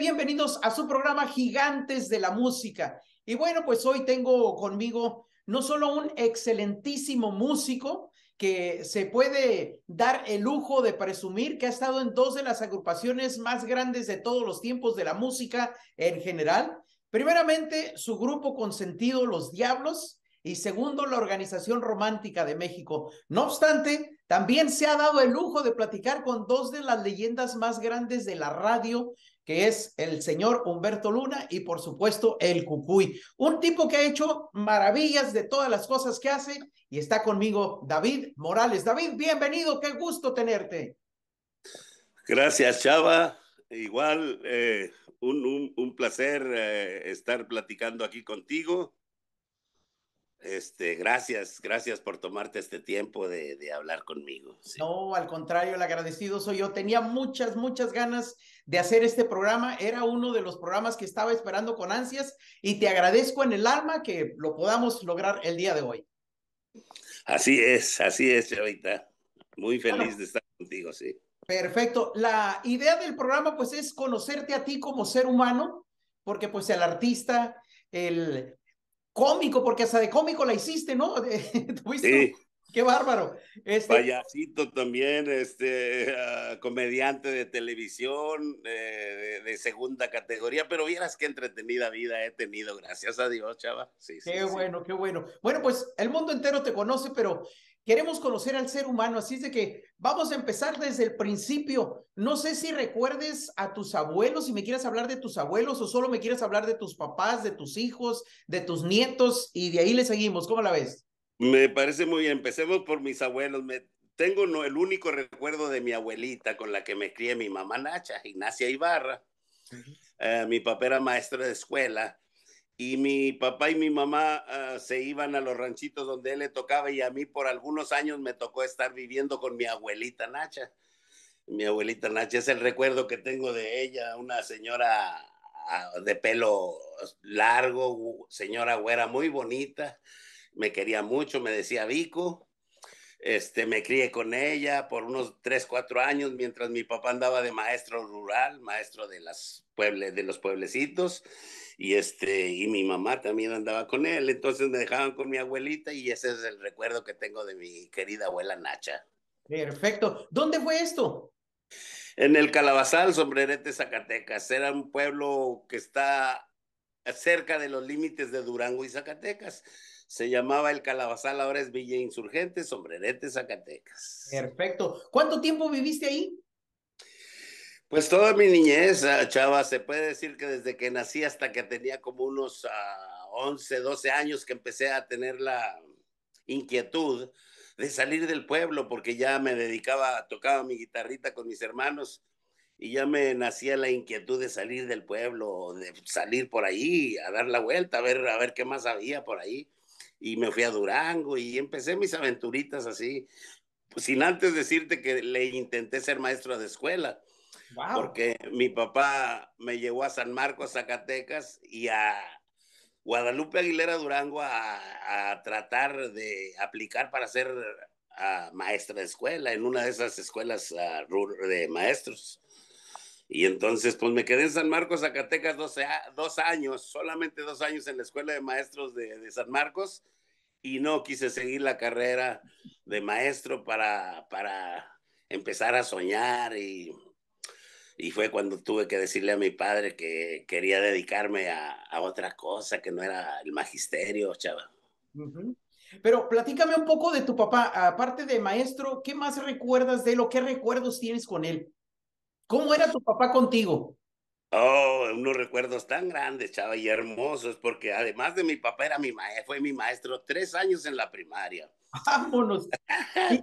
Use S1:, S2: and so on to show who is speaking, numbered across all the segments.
S1: bienvenidos a su programa Gigantes de la Música. Y bueno, pues hoy tengo conmigo no solo un excelentísimo músico que se puede dar el lujo de presumir que ha estado en dos de las agrupaciones más grandes de todos los tiempos de la música en general. Primeramente, su grupo consentido, Los Diablos, y segundo, la Organización Romántica de México. No obstante, también se ha dado el lujo de platicar con dos de las leyendas más grandes de la radio, que es el señor Humberto Luna y por supuesto el Cucuy, un tipo que ha hecho maravillas de todas las cosas que hace, y está conmigo David Morales. David, bienvenido, qué gusto tenerte.
S2: Gracias, Chava. Igual, un placer estar platicando aquí contigo. Gracias por tomarte este tiempo de hablar conmigo. Sí.
S1: No, al contrario, el agradecido soy yo. Tenía muchas ganas de hacer este programa. Era uno de los programas que estaba esperando con ansias y te agradezco en el alma que lo podamos lograr el día de hoy.
S2: Así es, Chavita. Muy feliz
S1: Bueno,
S2: de estar contigo, sí.
S1: perfecto. La idea del programa pues es conocerte a ti como ser humano, porque pues el artista, el cómico, porque hasta de cómico la hiciste, ¿no? Tuviste un...
S2: Sí,
S1: Qué bárbaro.
S2: payasito también, comediante de televisión de segunda categoría, pero vieras qué entretenida vida he tenido, gracias a Dios, Chava. Sí, sí,
S1: Qué
S2: sí.
S1: bueno, qué bueno. Bueno, pues el mundo entero te conoce, pero queremos conocer al ser humano, así es de que vamos a empezar desde el principio. No sé si recuerdes a tus abuelos, si me quieres hablar de tus abuelos o solo me quieres hablar de tus papás, de tus hijos, de tus nietos y de ahí le seguimos. ¿Cómo la ves?
S2: Me parece muy bien. Empecemos por mis abuelos. Tengo el único recuerdo de mi abuelita con la que me crié, mi mamá Nacha, Ignacia Ibarra. Mi papá era maestro de escuela y mi papá y mi mamá se iban a los ranchitos donde él le tocaba y a mí por algunos años me tocó estar viviendo con mi abuelita Nacha. Mi abuelita Nacha es el recuerdo que tengo de ella, una señora de pelo largo, señora güera muy bonita, me quería mucho, me decía Vico. Me crié con ella por unos 3, 4 años mientras mi papá andaba de maestro rural, maestro de de los pueblecitos, y mi mamá también andaba con él. Entonces me dejaban con mi abuelita y ese es el recuerdo que tengo de mi querida abuela Nacha.
S1: Perfecto. ¿Dónde fue esto?
S2: En el Calabazal, Sombrerete, Zacatecas. Era un pueblo que está cerca de los límites de Durango y Zacatecas. Se llamaba el Calabazal, ahora es Villa Insurgente, Sombrerete, Zacatecas.
S1: Perfecto. ¿Cuánto tiempo viviste ahí?
S2: Pues toda mi niñez, Chava, se puede decir que desde que nací hasta que tenía como unos 11, 12 años que empecé a tener la inquietud de salir del pueblo porque ya me dedicaba, tocaba mi guitarrita con mis hermanos y ya me nacía la inquietud de salir del pueblo, de salir por ahí, a dar la vuelta, a ver qué más había por ahí. Y me fui a Durango y empecé mis aventuritas así, pues, sin antes decirte que le intenté ser maestro de escuela
S1: Wow.
S2: porque mi papá me llevó a San Marcos, Zacatecas, y a Guadalupe Aguilera Durango a tratar de aplicar para ser maestra de escuela en una de esas escuelas de maestros. Y entonces, pues me quedé en San Marcos, Zacatecas, 2 años, solamente 2 años en la escuela de maestros de San Marcos, y no quise seguir la carrera de maestro para empezar a soñar y fue cuando tuve que decirle a mi padre que quería dedicarme a otra cosa, que no era el magisterio, chava.
S1: Ujú. Pero platícame un poco de tu papá, aparte de maestro, ¿qué más recuerdas de él o qué recuerdos tienes con él? ¿Cómo era tu papá contigo?
S2: Oh, unos recuerdos tan grandes, chava, y hermosos, porque además de mi papá era fue mi maestro 3 años en la primaria.
S1: Vámonos.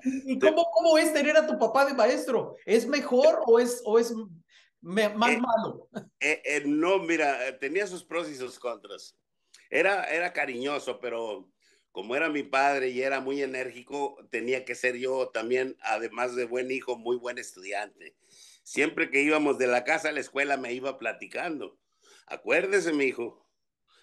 S1: ¿Y
S2: Te-
S1: cómo es tener a tu papá de maestro? ¿Es mejor o es más
S2: eh,
S1: malo?
S2: no, mira, tenía sus pros y sus contras. Era cariñoso, pero como era mi padre y era muy enérgico, tenía que ser yo también, además de buen hijo, muy buen estudiante. Siempre que íbamos de la casa a la escuela me iba platicando. Acuérdese, mi hijo,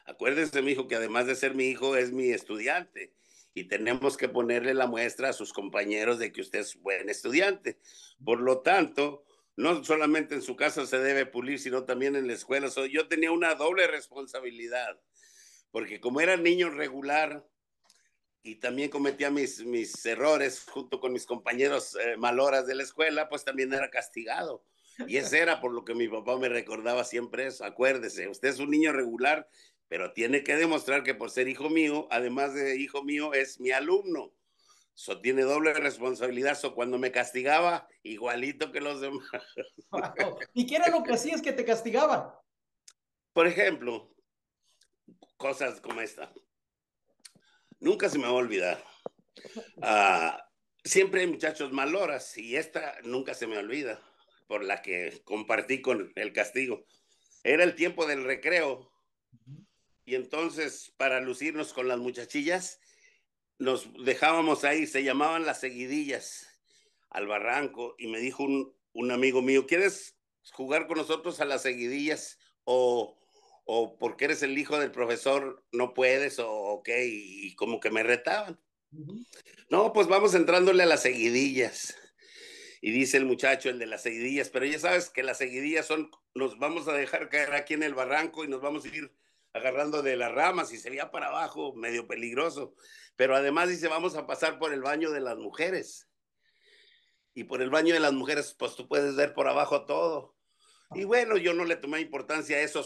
S2: acuérdese, mi hijo, que además de ser mi hijo es mi estudiante y tenemos que ponerle la muestra a sus compañeros de que usted es buen estudiante. Por lo tanto, no solamente en su casa se debe pulir, sino también en la escuela. Yo tenía una doble responsabilidad, porque como era niño regular y también cometía mis errores junto con mis compañeros maloras de la escuela, pues también era castigado. Y ese era por lo que mi papá me recordaba siempre eso. Acuérdese, usted es un niño regular, pero tiene que demostrar que por ser hijo mío, además de hijo mío, es mi alumno. Tiene doble responsabilidad. Cuando me castigaba, igualito que los demás.
S1: Wow. ¿Y qué era lo que hacías que te castigaba?
S2: Por ejemplo, cosas como esta. Nunca se me va a olvidar. Ah, siempre hay muchachos maloras y esta nunca se me olvida, por la que compartí con el castigo. Era el tiempo del recreo y entonces para lucirnos con las muchachillas nos dejábamos ahí, se llamaban las seguidillas al barranco y me dijo un amigo mío, ¿quieres jugar con nosotros a las seguidillas o porque eres el hijo del profesor no puedes o qué? Y como que me retaban. No, pues vamos entrándole a las seguidillas. Y dice el muchacho, el de las seguidillas, pero ya sabes que las seguidillas son, nos vamos a dejar caer aquí en el barranco y nos vamos a ir agarrando de las ramas y sería para abajo, medio peligroso. Pero además dice, vamos a pasar por el baño de las mujeres. Y por el baño de las mujeres, pues tú puedes ver por abajo todo. Y bueno, yo no le tomé importancia a eso,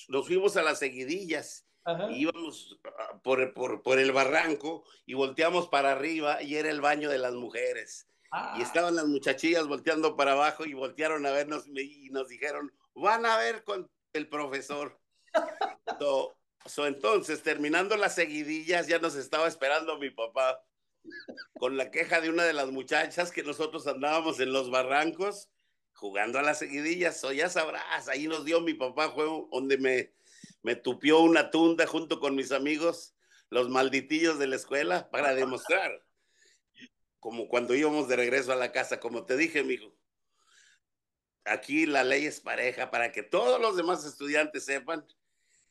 S2: nos fuimos a las seguidillas y
S1: Ajá.
S2: íbamos por el barranco y volteamos para arriba y era el baño de las mujeres. Y
S1: Ah,
S2: estaban las muchachillas volteando para abajo y voltearon a vernos y nos dijeron, van a ver con el profesor. Entonces, terminando las seguidillas, ya nos estaba esperando mi papá con la queja de una de las muchachas que nosotros andábamos en los barrancos jugando a las seguidillas. O ya sabrás, ahí nos dio mi papá, fue donde me tupió una tunda junto con mis amigos, los malditillos de la escuela, para demostrar, como cuando íbamos de regreso a la casa, como te dije, mijo, aquí la ley es pareja para que todos los demás estudiantes sepan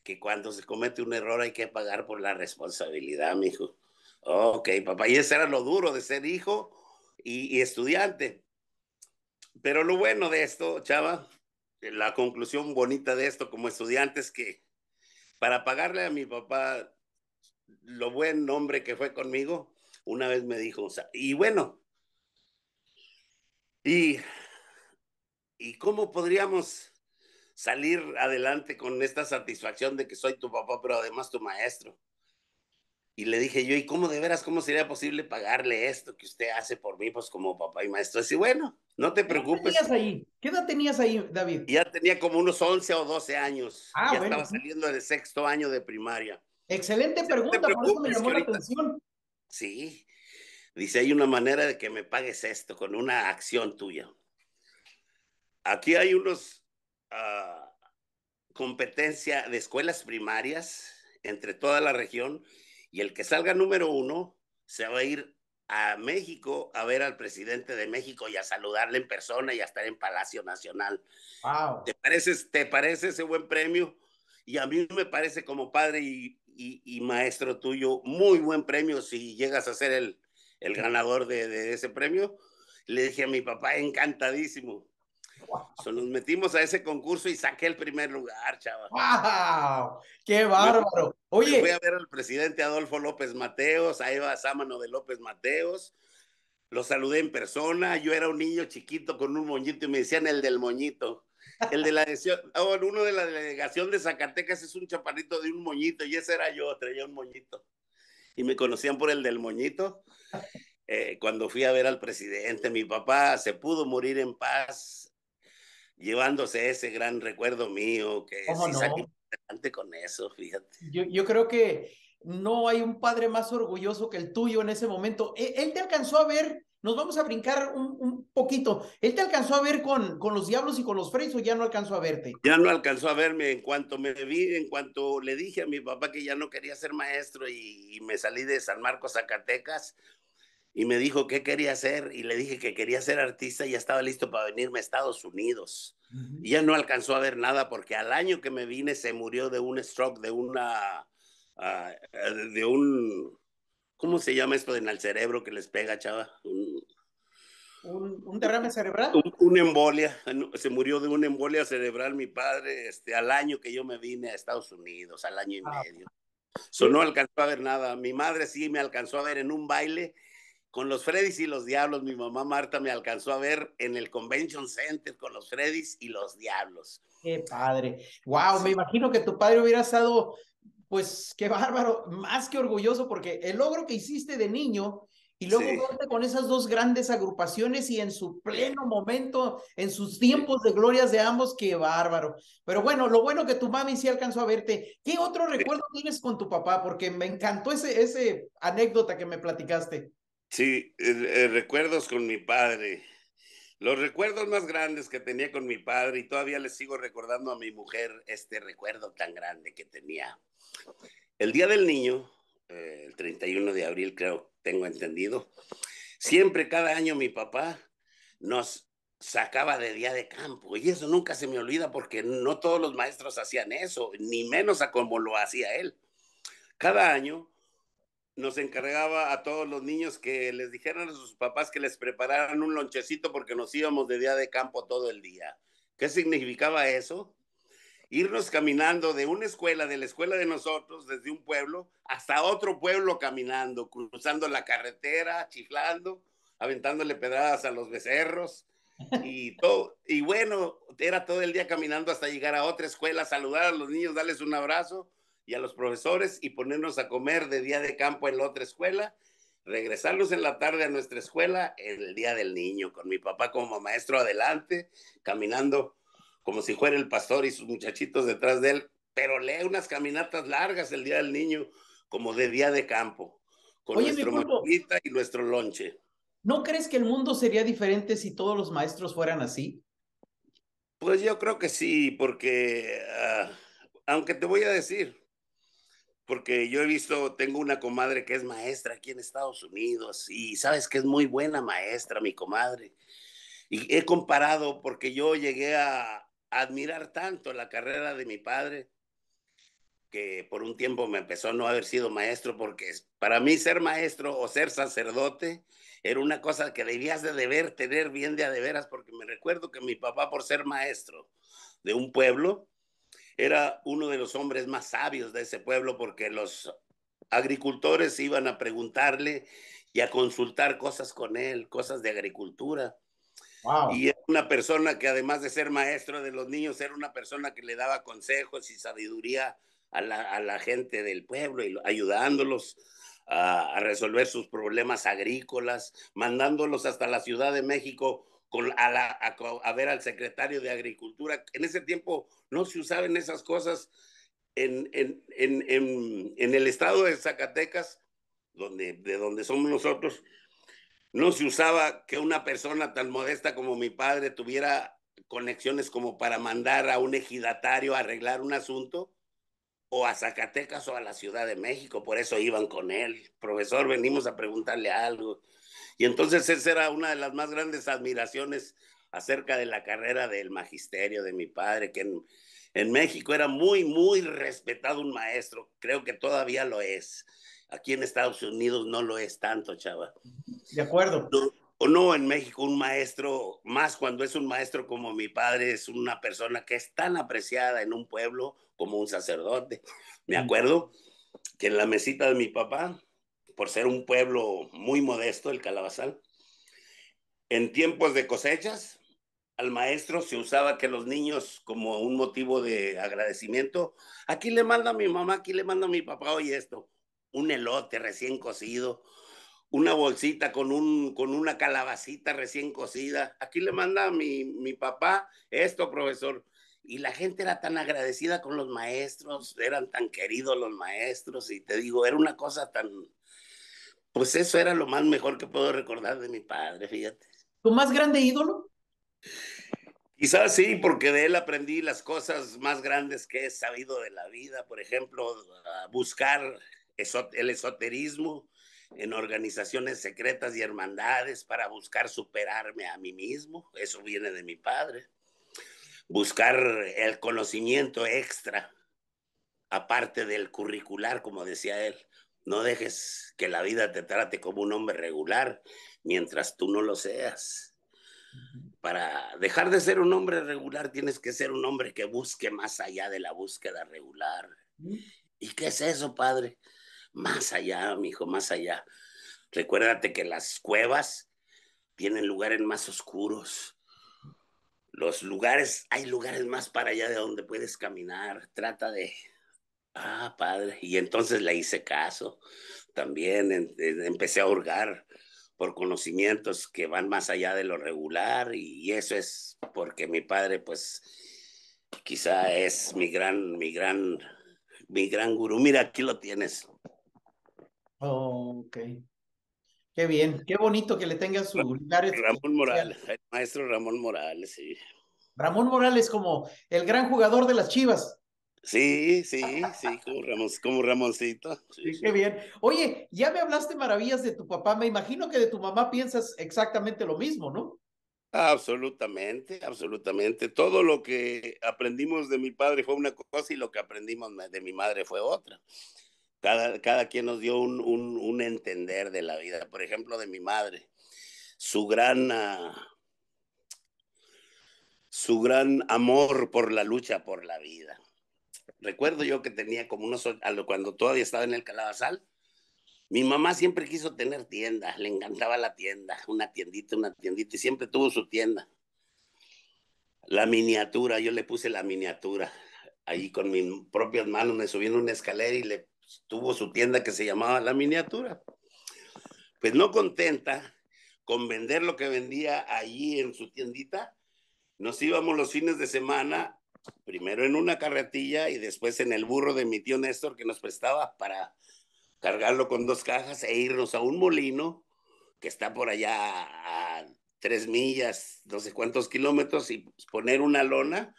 S2: que cuando se comete un error hay que pagar por la responsabilidad, mijo. Ok, papá, y eso era lo duro de ser hijo y estudiante. Pero lo bueno de esto, Chava, la conclusión bonita de esto como estudiante es que para pagarle a mi papá lo buen hombre que fue conmigo, una vez me dijo, o sea, y bueno, ¿y, ¿y cómo podríamos salir adelante con esta satisfacción de que soy tu papá, pero además tu maestro? Y le dije yo, ¿y cómo de veras, cómo sería posible pagarle esto que usted hace por mí, pues como papá y maestro? Y bueno, no te
S1: ¿qué edad
S2: preocupes.
S1: tenías ahí? ¿Qué edad tenías ahí, David?
S2: Y ya tenía como unos 11 o 12 años.
S1: Ah,
S2: Ya
S1: bueno,
S2: estaba
S1: sí.
S2: saliendo del sexto año de primaria.
S1: Excelente
S2: Dice, no te
S1: pregunta, por eso me
S2: preocupes,
S1: llamó
S2: que
S1: la
S2: ahorita...
S1: atención.
S2: Sí, dice, hay una manera de que me pagues esto con una acción tuya. Aquí hay unos competencia de escuelas primarias entre toda la región y el que salga número uno se va a ir a México a ver al presidente de México y a saludarle en persona y a estar en Palacio Nacional.
S1: Wow.
S2: Te parece ese buen premio? Y a mí me parece como padre y maestro tuyo, muy buen premio si llegas a ser el ganador de ese premio. Le dije a mi papá, encantadísimo. Nos metimos a ese concurso y saqué el primer lugar, chava.
S1: Wow, qué
S2: Me,
S1: bárbaro.
S2: me fui a
S1: Oye,
S2: ver al presidente Adolfo López Mateos, a Eva Sámano de López Mateos. Lo saludé en persona. Yo era un niño chiquito con un moñito y me decían el del moñito. El de la uno de la delegación de Zacatecas es un chaparrito de un moñito y ese era yo, traía un moñito. Y me conocían por el del moñito. Cuando fui a ver al presidente, mi papá se pudo morir en paz llevándose ese gran recuerdo mío, que
S1: ¿cómo
S2: sí salí
S1: no?
S2: adelante con eso, fíjate.
S1: Yo creo que no hay un padre más orgulloso que el tuyo en ese momento. Él te alcanzó a ver, nos vamos a brincar un poquito, él te alcanzó a ver con los Diablos y con los Freyes o ya no alcanzó a verte.
S2: Ya no alcanzó a verme en cuanto me vi, en cuanto le dije a mi papá que ya no quería ser maestro y me salí de San Marcos, Zacatecas, y me dijo qué quería hacer y le dije que quería ser artista y ya estaba listo para venirme a Estados Unidos.
S1: Uh -huh.
S2: Y ya no alcanzó a ver nada porque al año que me vine se murió de un stroke, de un, ¿cómo se llama esto en el cerebro que les pega, chava?
S1: un derrame cerebral.
S2: Una embolia, se murió de una embolia cerebral mi padre, al año que yo me vine a Estados Unidos, al año y
S1: Ah,
S2: medio. So,
S1: qué,
S2: no alcanzó a ver nada. Mi madre sí me alcanzó a ver en un baile con los Freddys y los Diablos. Mi mamá Marta me alcanzó a ver en el Convention Center con los Freddys y los Diablos.
S1: qué padre. Wow, me
S2: Sí,
S1: imagino que tu padre hubiera estado, pues qué bárbaro, más que orgulloso, porque el logro que hiciste de niño y luego
S2: sí.
S1: verte con esas dos grandes agrupaciones y en su pleno momento, en sus tiempos de glorias de ambos, qué bárbaro. Pero bueno, lo bueno que tu mami sí alcanzó a verte. ¿Qué otro recuerdo tienes con tu papá? Porque me encantó ese anécdota que me platicaste.
S2: Sí, recuerdos con mi padre. Los recuerdos más grandes que tenía con mi padre, y todavía le sigo recordando a mi mujer este recuerdo tan grande que tenía. El Día del Niño, el 31 de abril, creo, tengo entendido, siempre cada año mi papá nos sacaba de día de campo, y eso nunca se me olvida porque no todos los maestros hacían eso, ni menos a como lo hacía él. Cada año nos encargaba a todos los niños que les dijeran a sus papás que les prepararan un lonchecito porque nos íbamos de día de campo todo el día. ¿Qué significaba eso? Irnos caminando de una escuela, de la escuela de nosotros, desde un pueblo hasta otro pueblo caminando, cruzando la carretera, chiflando, aventándole pedradas a los becerros y todo. Y bueno, era todo el día caminando hasta llegar a otra escuela, saludar a los niños, darles un abrazo y a los profesores y ponernos a comer de día de campo en la otra escuela, regresarnos en la tarde a nuestra escuela en el Día del Niño, con mi papá como maestro adelante, caminando como si fuera el pastor y sus muchachitos detrás de él, pero lee unas caminatas largas el Día del Niño, como de día de campo, con
S1: Oye, mi
S2: nuestro
S1: pulpo,
S2: mochilita y nuestro lonche.
S1: ¿no crees que el mundo sería diferente si todos los maestros fueran así?
S2: Pues yo creo que sí, porque aunque te voy a decir, porque yo he visto, tengo una comadre que es maestra aquí en Estados Unidos y sabes que es muy buena maestra, mi comadre. Y he comparado porque yo llegué a admirar tanto la carrera de mi padre que por un tiempo me empezó a no haber sido maestro, porque para mí ser maestro o ser sacerdote era una cosa que debías de deber tener bien de a de veras, porque me recuerdo que mi papá, por ser maestro de un pueblo, era uno de los hombres más sabios de ese pueblo, porque los agricultores iban a preguntarle y a consultar cosas con él, cosas de agricultura.
S1: Wow.
S2: Y era una persona que además de ser maestro de los niños, era una persona que le daba consejos y sabiduría a la gente del pueblo, y ayudándolos a resolver sus problemas agrícolas, mandándolos hasta la Ciudad de México a ver al secretario de Agricultura. En ese tiempo no se usaban esas cosas en el estado de Zacatecas, de donde somos nosotros. No se usaba que una persona tan modesta como mi padre tuviera conexiones como para mandar a un ejidatario a arreglar un asunto, o a Zacatecas o a la Ciudad de México. Por eso iban con él. Profesor, venimos a preguntarle algo. Y entonces esa era una de las más grandes admiraciones acerca de la carrera del magisterio de mi padre, que en México era muy, muy respetado un maestro. Creo que todavía lo es. Aquí en Estados Unidos no lo es tanto, chava.
S1: De acuerdo.
S2: No, o no, en México un maestro, más cuando es un maestro como mi padre, es una persona que es tan apreciada en un pueblo como un sacerdote. Me
S1: Sí.
S2: acuerdo que en la mesita de mi papá, por ser un pueblo muy modesto, el Calabazal, en tiempos de cosechas, al maestro se usaba que los niños, como un motivo de agradecimiento, aquí le manda a mi mamá, aquí le manda a mi papá, oye esto, un elote recién cocido, una bolsita con una calabacita recién cocida. Aquí le manda a mi papá esto, profesor. Y la gente era tan agradecida con los maestros, eran tan queridos los maestros, y te digo, era una cosa tan, pues eso era lo más mejor que puedo recordar de mi padre, fíjate.
S1: ¿Tu más grande ídolo?
S2: Quizás sí, porque de él aprendí las cosas más grandes que he sabido de la vida. Por ejemplo, buscar el esoterismo en organizaciones secretas y hermandades para buscar superarme a mí mismo. Eso viene de mi padre. Buscar el conocimiento extra, aparte del curricular, como decía él. No dejes que la vida te trate como un hombre regular mientras tú no lo seas. Para dejar de ser un hombre regular tienes que ser un hombre que busque más allá de la búsqueda regular. ¿Y qué es eso, padre? Más allá, mijo, más allá. Recuérdate que las cuevas tienen lugares más oscuros. Hay lugares más para allá de donde puedes caminar. Trata de, padre. Y entonces le hice caso. También empecé a hurgar por conocimientos que van más allá de lo regular y eso es porque mi padre, pues, quizá es mi gran gurú. Mira, aquí lo tienes.
S1: Oh, ok. Qué bien, qué bonito que le tenga su lugar
S2: Ramón
S1: especial.
S2: Morales, el maestro Ramón Morales, sí.
S1: Ramón Morales como el gran jugador de las Chivas.
S2: Sí, sí, sí, como Ramoncito. Sí,
S1: Sí, qué
S2: sí.
S1: bien. Oye, ya me hablaste maravillas de tu papá. Me imagino que de tu mamá piensas exactamente lo mismo, ¿no?
S2: Absolutamente, absolutamente. Todo lo que aprendimos de mi padre fue una cosa y lo que aprendimos de mi madre fue otra. Cada quien nos dio un entender de la vida. Por ejemplo, de mi madre, su gran, su gran amor por la lucha por la vida. Recuerdo yo que tenía como cuando todavía estaba en el Calabazal, mi mamá siempre quiso tener tienda, le encantaba la tienda, una tiendita, y siempre tuvo su tienda. La miniatura, yo le puse la miniatura. Ahí con mis propias manos me subí en una escalera y le tuvo su tienda que se llamaba La Miniatura. Pues no contenta con vender lo que vendía allí en su tiendita, nos íbamos los fines de semana, primero en una carretilla y después en el burro de mi tío Néstor que nos prestaba para cargarlo con 2 cajas e irnos a un molino que está por allá a 3 millas, no sé cuántos kilómetros, y poner una lona.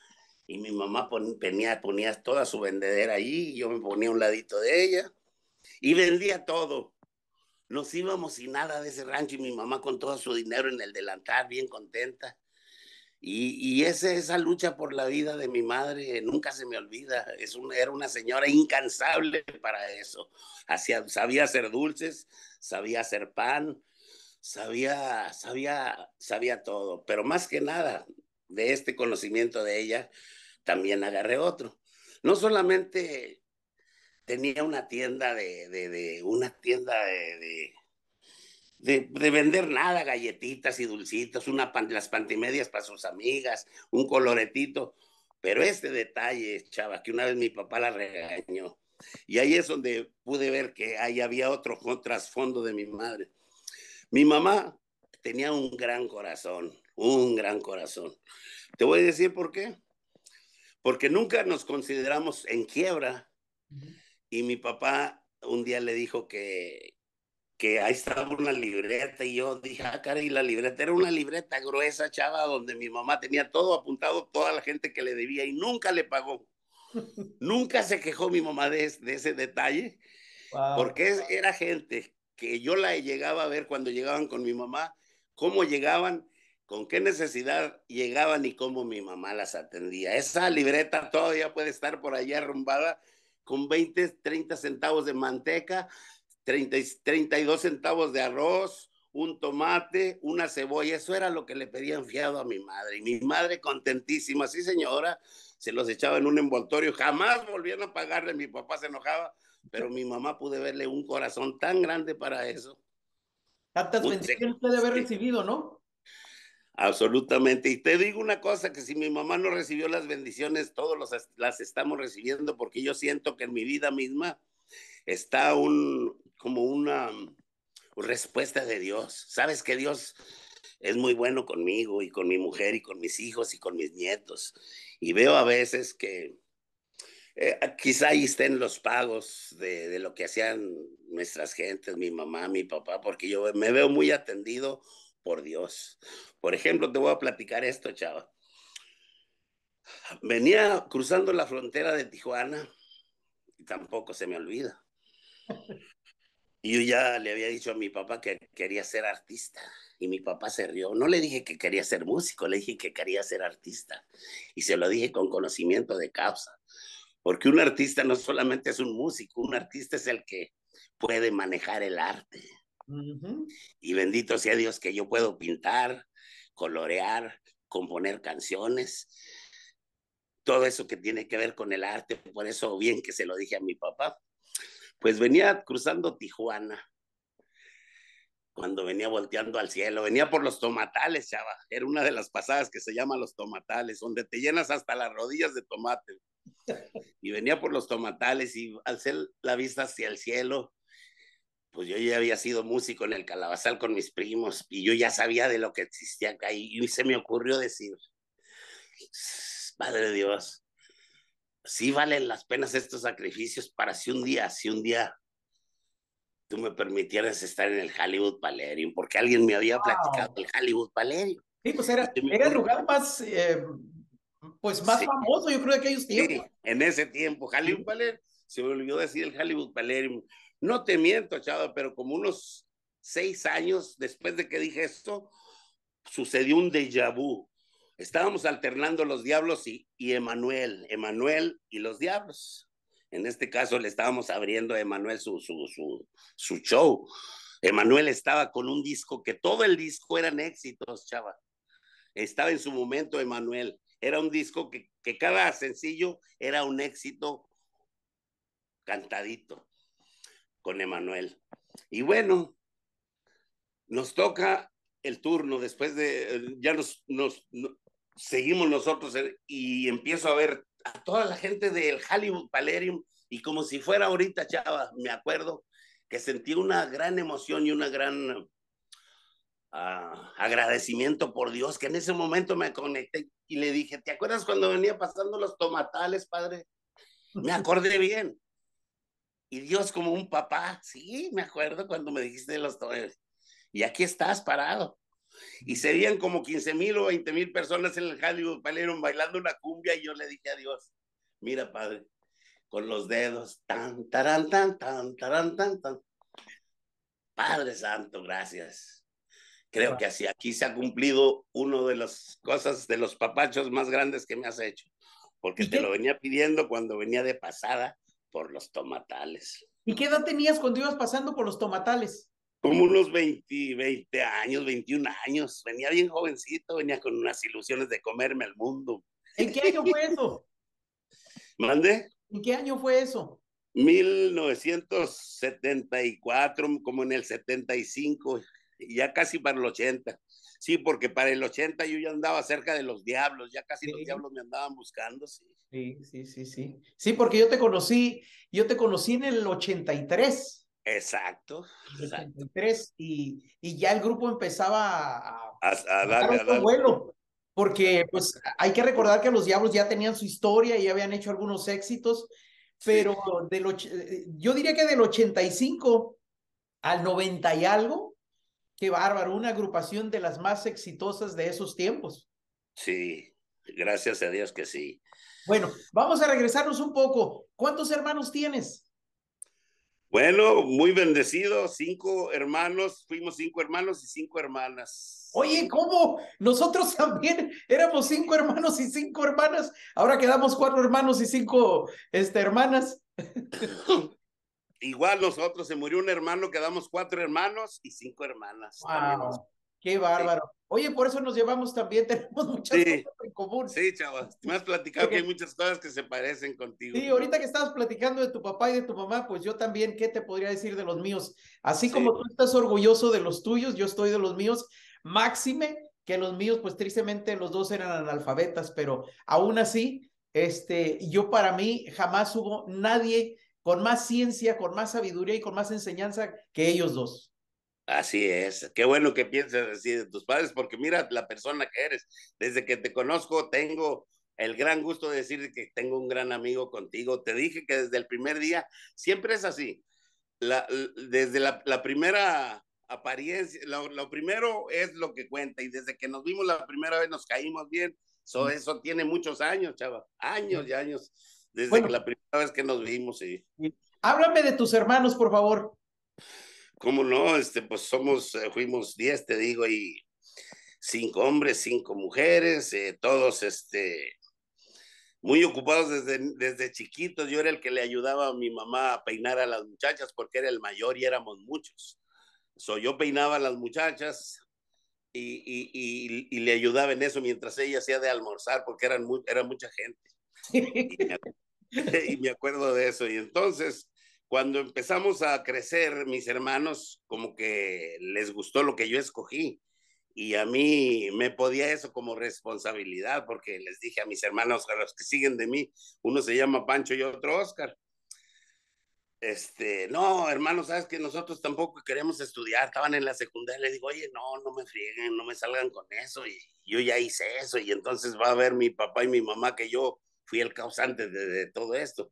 S2: Y mi mamá ponía toda su vendedera allí, y yo me ponía a un ladito de ella y vendía todo. Nos íbamos sin nada de ese rancho y mi mamá con todo su dinero en el delantal, bien contenta. Esa lucha por la vida de mi madre nunca se me olvida. Era una señora incansable para eso. Sabía hacer dulces, sabía hacer pan, sabía todo. Pero más que nada, de este conocimiento de ella, también agarré otro. No solamente tenía una tienda una tienda de vender nada, galletitas y dulcitos, las pantimedias para sus amigas, un coloretito. Pero este detalle, chava, que una vez mi papá la regañó. Y ahí es donde pude ver que ahí había otro trasfondo de mi madre. Mi mamá tenía un gran corazón, un gran corazón. Te voy a decir por qué. Porque nunca nos consideramos en quiebra. Y mi papá un día le dijo que ahí estaba una libreta y yo dije, cara, y la libreta era una libreta gruesa, chava, donde mi mamá tenía todo apuntado, toda la gente que le debía y nunca le pagó. Nunca se quejó mi mamá de ese detalle,
S1: Wow.
S2: porque era gente que yo la llegaba a ver cuando llegaban con mi mamá, cómo llegaban, con qué necesidad llegaban y cómo mi mamá las atendía. Esa libreta todavía puede estar por allá arrumbada con 20, 30 centavos de manteca, 32 centavos de arroz, un tomate, una cebolla. Eso era lo que le pedían fiado a mi madre. Y mi madre contentísima, sí señora, se los echaba en un envoltorio. Jamás volvieron a pagarle. Mi papá se enojaba, pero mi mamá pude verle un corazón tan grande para eso.
S1: Tantas bendiciones puede haber
S2: Sí,
S1: recibido, ¿no?
S2: absolutamente. Y te digo una cosa, que si mi mamá no recibió las bendiciones, todos las estamos recibiendo, porque yo siento que en mi vida misma está como una respuesta de Dios. Sabes que Dios es muy bueno conmigo y con mi mujer y con mis hijos y con mis nietos. Y veo a veces que quizá ahí estén los pagos de lo que hacían nuestras gentes, mi mamá, mi papá, porque yo me veo muy atendido por Dios. Por ejemplo, te voy a platicar esto, chava. Venía cruzando la frontera de Tijuana y tampoco se me olvida. Y yo ya le había dicho a mi papá que quería ser artista y mi papá se rió. No le dije que quería ser músico, le dije que quería ser artista. Y se lo dije con conocimiento de causa. Porque un artista no solamente es un músico, un artista es el que puede manejar el arte.
S1: Ujú.
S2: Y bendito sea Dios que yo puedo pintar, colorear, componer canciones, todo eso que tiene que ver con el arte. Por eso bien que se lo dije a mi papá. Pues venía cruzando Tijuana, cuando venía volteando al cielo, venía por los tomatales, chava. Era una de las pasadas que se llama los tomatales, donde te llenas hasta las rodillas de tomate. Y venía por los tomatales y al hacer la vista hacia el cielo, pues yo ya había sido músico en el Calabazal con mis primos y yo ya sabía de lo que existía acá y se me ocurrió decir, Padre Dios, sí valen las penas estos sacrificios para si un día tú me permitieras estar en el Hollywood Palladium, porque alguien me había platicado
S1: Wow.
S2: del Hollywood Palladium.
S1: Sí, pues
S2: Y se me
S1: era el
S2: ocurrió,
S1: lugar más, pues más
S2: sí,
S1: famoso, yo creo, de aquellos
S2: sí,
S1: tiempos.
S2: en ese tiempo, Hollywood
S1: Sí.
S2: Palladium, se me olvidó decir el Hollywood Palladium. No te miento, chava, pero como unos 6 años después de que dije esto, sucedió un déjà vu. Estábamos alternando los Diablos y Emanuel y los Diablos. En este caso le estábamos abriendo a Emanuel su show. Emanuel estaba con un disco que todo el disco eran éxitos, chava. Estaba en su momento Emanuel. Era un disco que cada sencillo era un éxito cantadito con Emanuel. Y bueno, nos toca el turno después de, ya seguimos nosotros y empiezo a ver a toda la gente del Hollywood Palladium y como si fuera ahorita, chava, me acuerdo que sentí una gran emoción y una gran agradecimiento por Dios, que en ese momento me conecté y le dije, ¿te acuerdas cuando venía pasando los tomatales, padre? Me acordé bien. Y Dios como un papá, sí, me acuerdo cuando me dijiste de los tomatales. Y aquí estás parado. Y serían como 15,000 o 20,000 personas en el Hollywood Palladium bailando una cumbia y yo le dije a Dios, mira padre, con los dedos, tan, taran, tan, tan, taran, tan, tan. Padre Santo, gracias. Creo que así aquí se ha cumplido uno de las cosas, de los papachos más grandes que me has hecho, porque
S1: ¿Y
S2: te lo
S1: qué,
S2: venía pidiendo cuando venía de pasada por los tomatales.
S1: ¿Y qué edad tenías cuando ibas pasando por los tomatales?
S2: Como unos 20 años, 21 años. Venía bien jovencito, venía con unas ilusiones de comerme al mundo.
S1: ¿En qué año fue eso?
S2: ¿Mande?
S1: ¿En qué año fue eso?
S2: 1974, como en el 75, ya casi para el 80. Sí, porque para el 80 yo ya andaba cerca de los Diablos, ya casi los
S1: Sí,
S2: Diablos me andaban buscando, sí.
S1: sí, sí, sí, sí. Sí, porque yo te conocí en el 83.
S2: Exacto,
S1: El ochenta
S2: exacto.
S1: y tres y ya el grupo empezaba
S2: A
S1: a dar
S2: darle, a
S1: otro
S2: darle.
S1: vuelo, porque pues hay que recordar que los Diablos ya tenían su historia y ya habían hecho algunos éxitos,
S2: Sí,
S1: pero yo diría que del 85 al 90 y algo, qué bárbaro, una agrupación de las más exitosas de esos tiempos.
S2: sí, gracias a Dios que sí.
S1: Bueno, vamos a regresarnos un poco. ¿Cuántos hermanos tienes?
S2: Bueno, muy bendecido, 5 hermanos, fuimos 5 hermanos y 5 hermanas.
S1: Oye, ¿cómo? Nosotros también éramos 5 hermanos y 5 hermanas. Ahora quedamos 4 hermanos y 5 hermanas.
S2: Igual nosotros, se murió un hermano, quedamos 4 hermanos y 5 hermanas también.
S1: Wow, qué
S2: Sí,
S1: bárbaro. Oye, por eso nos llevamos también, tenemos muchas
S2: sí,
S1: cosas en común.
S2: sí, chavas. Me has platicado que hay
S1: Porque
S2: muchas cosas que se parecen contigo.
S1: sí, ahorita que estabas platicando de tu papá y de tu mamá, pues yo también, ¿qué te podría decir de los míos? Así
S2: Sí,
S1: como tú estás orgulloso de los tuyos, yo estoy de los míos. Máxime que los míos, pues tristemente los dos eran analfabetas, pero aún así, yo para mí jamás hubo nadie con más ciencia, con más sabiduría y con más enseñanza que ellos dos.
S2: así es. Qué bueno que pienses así de tus padres, porque mira la persona que eres. Desde que te conozco, tengo el gran gusto de decir que tengo un gran amigo contigo. Te dije que desde el primer día siempre es así. Desde la primera apariencia, lo primero es lo que cuenta y desde que nos vimos la primera vez nos caímos bien. Eso tiene muchos años, chava, años y años, desde que
S1: Bueno,
S2: la primera vez que nos vimos. Y
S1: háblame de tus hermanos, por favor.
S2: cómo no, pues fuimos 10, te digo, y 5 hombres, 5 mujeres, todos, muy ocupados desde chiquitos. Yo era el que le ayudaba a mi mamá a peinar a las muchachas porque era el mayor y éramos muchos. Yo peinaba a las muchachas y le ayudaba en eso mientras ella hacía de almorzar porque era mucha gente. Y me, y me acuerdo de eso. Y entonces, cuando empezamos a crecer, mis hermanos como que les gustó lo que yo escogí. Y a mí me podía eso como responsabilidad, porque les dije a mis hermanos, a los que siguen de mí, uno se llama Pancho y otro Oscar. No, hermano, sabes que nosotros tampoco queremos estudiar, estaban en la secundaria, le digo, oye, no me frieguen, no me salgan con eso, y yo ya hice eso, y entonces va a ver mi papá y mi mamá que yo fui el causante de todo esto.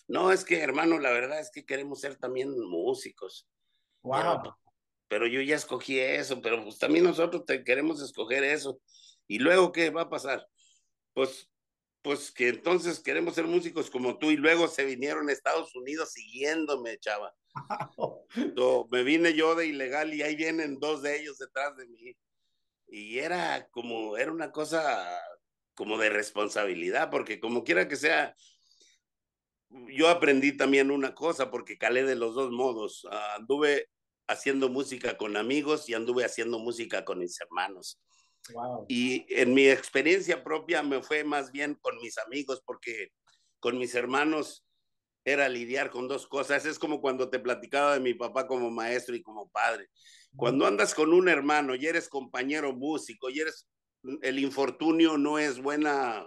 S2: No, es que, hermano, la verdad es que queremos ser también músicos,
S1: Wow.
S2: pero yo ya escogí eso, pero pues también nosotros queremos escoger eso. ¿Y luego qué va a pasar? Pues, pues que entonces queremos ser músicos como tú y luego se vinieron a Estados Unidos siguiéndome, chava. Me vine yo de ilegal y ahí vienen dos de ellos detrás de mí. Y era una cosa como de responsabilidad, porque como quiera que sea, yo aprendí también una cosa, porque calé de los dos modos. Anduve haciendo música con amigos y anduve haciendo música con mis hermanos.
S1: Wow.
S2: Y en mi experiencia propia me fue más bien con mis amigos, porque con mis hermanos era lidiar con dos cosas. Es como cuando te platicaba de mi papá como maestro y como padre. Cuando andas con un hermano y eres compañero músico y el infortunio no es buena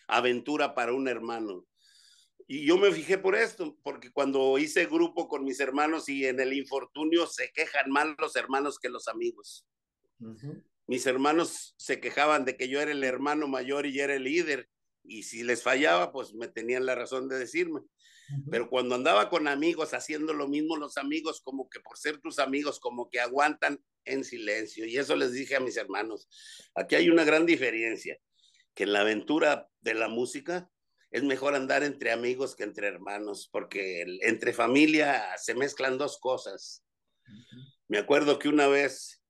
S2: aventura para un hermano. Y yo me fijé por esto, porque cuando hice grupo con mis hermanos y en el infortunio se quejan más los hermanos que los amigos. Mis hermanos se quejaban de que yo era el hermano mayor y era el líder, y si les fallaba, pues me tenían la razón de decirme. Pero cuando andaba con amigos haciendo lo mismo, los amigos como que por ser tus amigos, como que aguantan en silencio. Y eso les dije a mis hermanos. Aquí hay una gran diferencia, que en la aventura de la música es mejor andar entre amigos que entre hermanos, porque entre familia se mezclan dos cosas. Me acuerdo que una vez,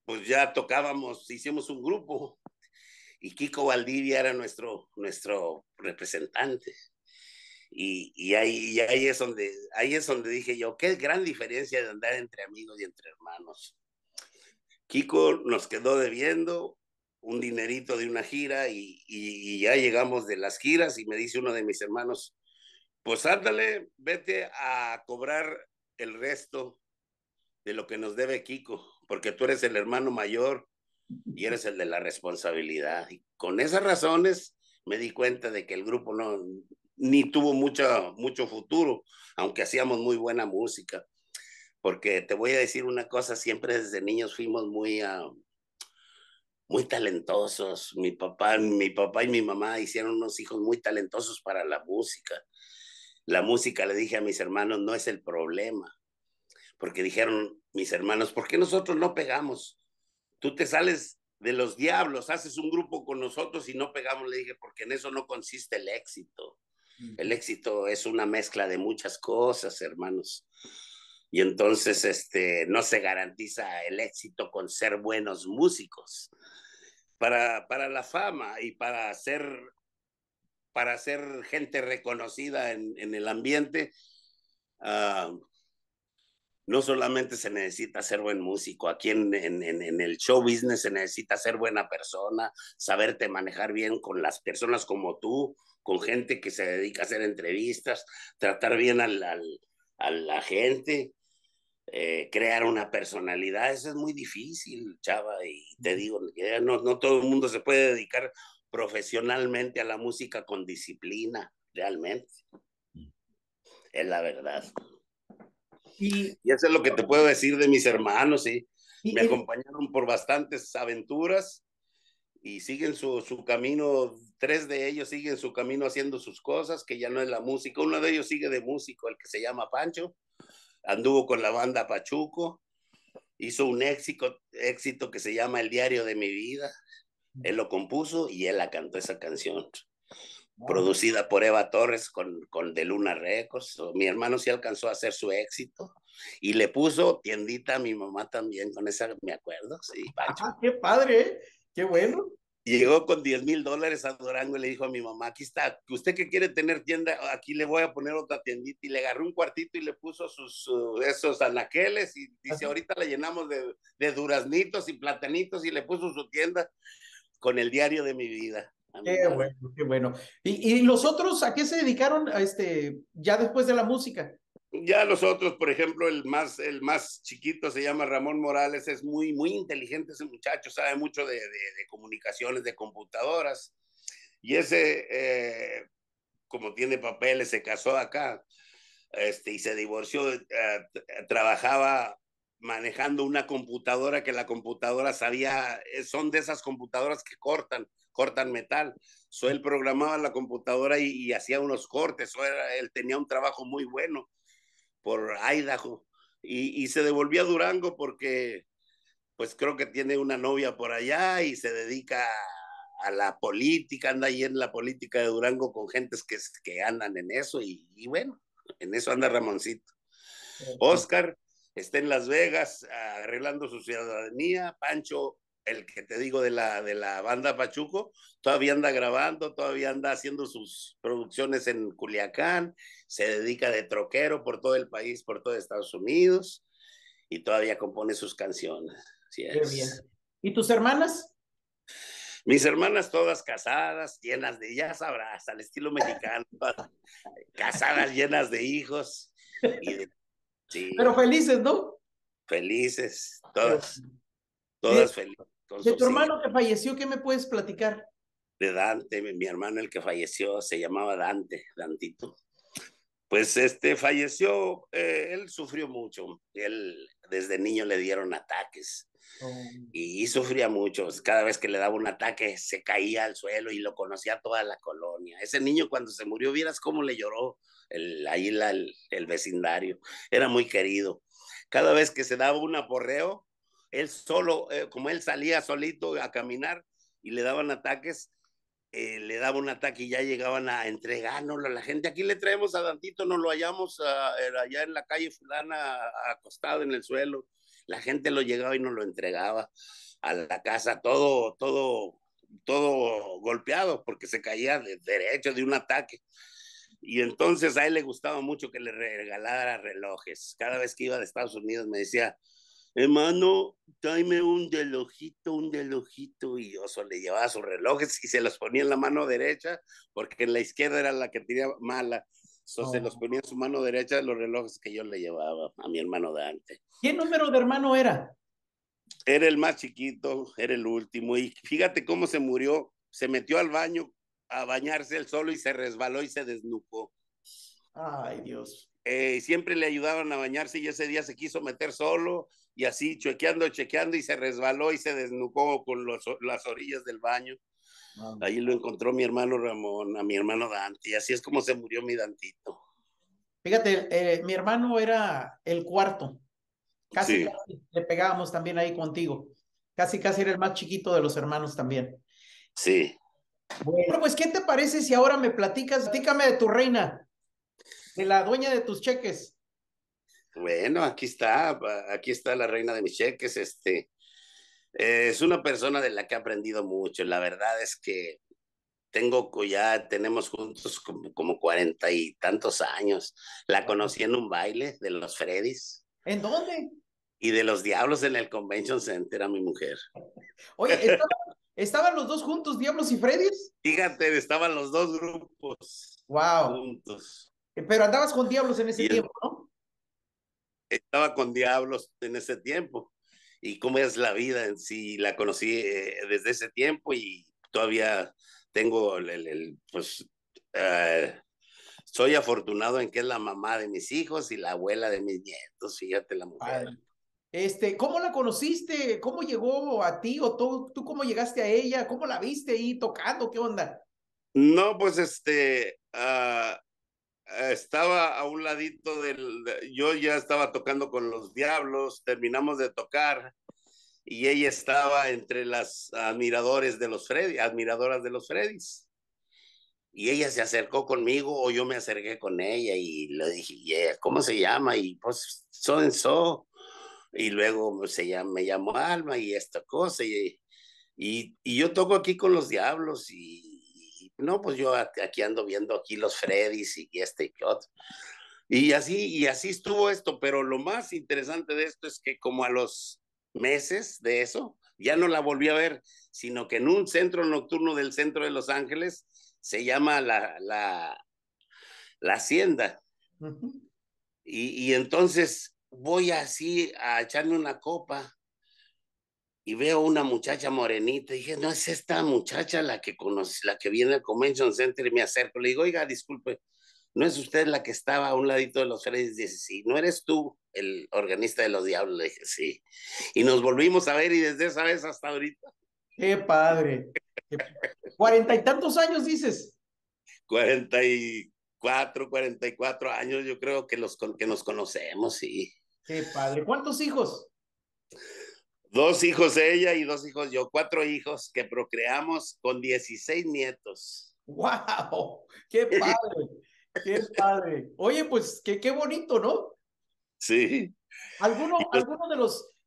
S2: pues ya tocábamos, hicimos un grupo y Kiko Valdivia era nuestro representante. Ahí es donde dije yo, qué gran diferencia de andar entre amigos y entre hermanos. Kiko nos quedó debiendo un dinerito de una gira y ya llegamos de las giras y me dice uno de mis hermanos, pues ándale, vete a cobrar el resto de lo que nos debe Kiko, porque tú eres el hermano mayor y eres el de la responsabilidad. Y con esas razones me di cuenta de que el grupo ni tuvo mucho futuro, aunque hacíamos muy buena música. Porque te voy a decir una cosa, siempre desde niños fuimos muy talentosos. Mi papá y mi mamá hicieron unos hijos muy talentosos para la música. La música, le dije a mis hermanos, no es el problema, porque dijeron mis hermanos, ¿por qué nosotros no pegamos? Tú te sales de los diablos, haces un grupo con nosotros y no pegamos. Le dije, porque en eso no consiste el éxito. El éxito es una mezcla de muchas cosas, hermanos. Y entonces no se garantiza el éxito con ser buenos músicos. Para la fama y para ser gente reconocida en el ambiente, uh, no solamente se necesita ser buen músico, aquí en el show business se necesita ser buena persona, saberte manejar bien con las personas como tú, con gente que se dedica a hacer entrevistas, tratar bien a la gente, crear una personalidad. Eso es muy difícil, chava, y te digo, no todo el mundo se puede dedicar profesionalmente a la música con disciplina, realmente, es la verdad.
S1: Y,
S2: Y eso es lo que te puedo decir de mis hermanos, ¿sí? Me
S1: y,
S2: acompañaron por bastantes aventuras y siguen su camino. Tres de ellos siguen su camino haciendo sus cosas, que ya no es la música. Uno de ellos sigue de músico, el que se llama Pancho. Anduvo con la banda Pachuco. Hizo un éxito que se llama El diario de mi vida. Él lo compuso y él la cantó esa canción.
S1: wow.
S2: Producida por Eva Torres con De Luna Records. Mi hermano sí alcanzó a hacer su éxito y le puso tiendita a mi mamá también con esa, me acuerdo, sí, Pancho.
S1: Qué padre, ¿eh? Qué bueno.
S2: Llegó con $10,000 a Durango y le dijo a mi mamá, aquí está, usted que quiere tener tienda, aquí le voy a poner otra tiendita, y le agarró un cuartito y le puso esos anaqueles y dice,
S1: Ajá.
S2: ahorita la llenamos de duraznitos y platanitos, y le puso su tienda con el diario de mi vida a mi
S1: Qué
S2: madre.
S1: bueno, qué bueno. Y los otros a qué se dedicaron ya después de la música?
S2: Ya los otros, por ejemplo, el más chiquito se llama Ramón Morales, es muy, muy inteligente ese muchacho, sabe mucho de comunicaciones, de computadoras, y ese, como tiene papeles, se casó acá, y se divorció, trabajaba manejando una computadora, que la computadora sabía, son de esas computadoras que cortan metal. Él programaba la computadora y hacía unos cortes. Él tenía un trabajo muy bueno por Idaho, y se devolvió a Durango porque pues creo que tiene una novia por allá y se dedica a la política, anda ahí en la política de Durango con gentes que andan en eso, y bueno, en eso anda Ramoncito.
S1: Ok.
S2: Oscar está en Las Vegas arreglando su ciudadanía. Pancho, el que te digo de la banda Pachuco, todavía anda grabando, todavía anda haciendo sus producciones en Culiacán, se dedica de troquero por todo el país, por todo Estados Unidos, y todavía compone sus canciones. Así
S1: Qué
S2: es.
S1: bien. ¿Y tus hermanas?
S2: Mis hermanas todas casadas, llenas de, ya sabrás, al estilo mexicano, casadas, llenas de hijos, y
S1: Pero
S2: sí,
S1: felices, ¿no?
S2: felices,
S1: Qué
S2: todas,
S1: bueno. De,
S2: todas felices con
S1: de tu
S2: sus hijos.
S1: hermano que falleció, ¿qué me puedes platicar?
S2: De Dante, mi hermano, el que falleció, se llamaba Dante, Dantito. Pues falleció, él sufrió mucho, él desde niño le dieron ataques,
S1: Oh.
S2: y sufría mucho. Cada vez que le daba un ataque se caía al suelo y lo conocía toda la colonia. Ese niño cuando se murió, vieras cómo le lloró el vecindario. Era muy querido. Cada vez que se daba un aporreo, él solo, como él salía solito a caminar y le daban ataques, le daba un ataque y ya llegaban a entregárnoslo a la gente. Aquí le traemos a Dantito, nos lo hallamos allá en la calle fulana, acostado en el suelo. La gente lo llegaba y nos lo entregaba a la casa, todo golpeado, porque se caía de derecho de un ataque. Y entonces a él le gustaba mucho que le regalara relojes. Cada vez que iba de Estados Unidos me decía, hermano, tráeme un relojito, y yo solo le llevaba sus relojes y se los ponía en la mano derecha, porque en la izquierda era la que tenía mala. Se los
S1: Oh.
S2: ponía en su mano derecha los relojes que yo le llevaba a mi hermano Dante.
S1: ¿Qué número de hermano era?
S2: Era el más chiquito, era el último, y fíjate cómo se murió. Se metió al baño a bañarse él solo y se resbaló y se desnucó.
S1: Ay, Dios.
S2: Siempre le ayudaban a bañarse, y ese día se quiso meter solo, y así chequeando, y se resbaló y se desnucó con las orillas del baño.
S1: Vamos.
S2: Ahí lo encontró mi hermano Ramón, a mi hermano Dante, y así es como se murió mi Dantito.
S1: Fíjate, mi hermano era el cuarto. Casi,
S2: Sí,
S1: casi le pegábamos también ahí contigo. Casi, casi era el más chiquito de los hermanos también.
S2: sí.
S1: Bueno, pues, ¿qué te parece si ahora me platícame de tu reina, de la dueña de tus cheques?
S2: Bueno, aquí está la reina de mis cheques. Es una persona de la que he aprendido mucho. La verdad es que ya tenemos juntos como 40 y tantos años. La conocí en un baile de los Freddys
S1: ¿En dónde?
S2: y de los Diablos en el Convention Center, a mi mujer.
S1: Oye, estaban los dos juntos, Diablos y Freddy's.
S2: Fíjate, estaban los dos grupos
S1: Wow.
S2: juntos.
S1: Pero andabas con Diablos en ese
S2: Y él
S1: tiempo, ¿no?
S2: estaba con Diablos en ese tiempo. Y cómo es la vida en sí, la conocí desde ese tiempo, y todavía tengo pues, soy afortunado en que es la mamá de mis hijos y la abuela de mis nietos, fíjate la mujer.
S1: Padre. ¿Cómo la conociste? ¿Cómo llegó a ti? ¿O tú cómo llegaste a ella? ¿Cómo la viste ahí tocando? ¿Qué onda?
S2: No, pues estaba a un ladito yo ya estaba tocando con los Diablos, terminamos de tocar, y ella estaba entre las admiradoras de los Freddys. Y ella se acercó conmigo, o yo me acerqué con ella, y le dije, yeah, ¿cómo se llama? Y pues, so and so. Y luego me llamó Alma y esta cosa. y yo toco aquí con los Diablos y no, pues yo aquí ando viendo aquí los Freddys y este y otro. Y así estuvo esto, pero lo más interesante de esto es que como a los meses de eso, ya no la volví a ver, sino que en un centro nocturno del centro de Los Ángeles, se llama la Hacienda,
S1: Uh -huh.
S2: y entonces voy así a echarme una copa y veo una muchacha morenita, y dije, no es esta muchacha la que conoce, la que viene al Convention Center, y me acerco, le digo, oiga, disculpe, ¿no es usted la que estaba a un ladito de los Freddys? Dice, sí, ¿no eres tú el organista de los Diablos? Le dije, sí. Y nos volvimos a ver y desde esa vez hasta ahorita,
S1: Qué padre. Cuarenta y tantos años, dices.
S2: 44 años, yo creo que nos conocemos, sí.
S1: Qué padre. ¿Cuántos hijos?
S2: 2 hijos ella y 2 hijos yo, 4 hijos que procreamos con 16 nietos.
S1: ¡Wow! ¡Qué padre! ¡Qué padre! Oye, pues qué bonito, ¿no?
S2: Sí.
S1: ¿Alguno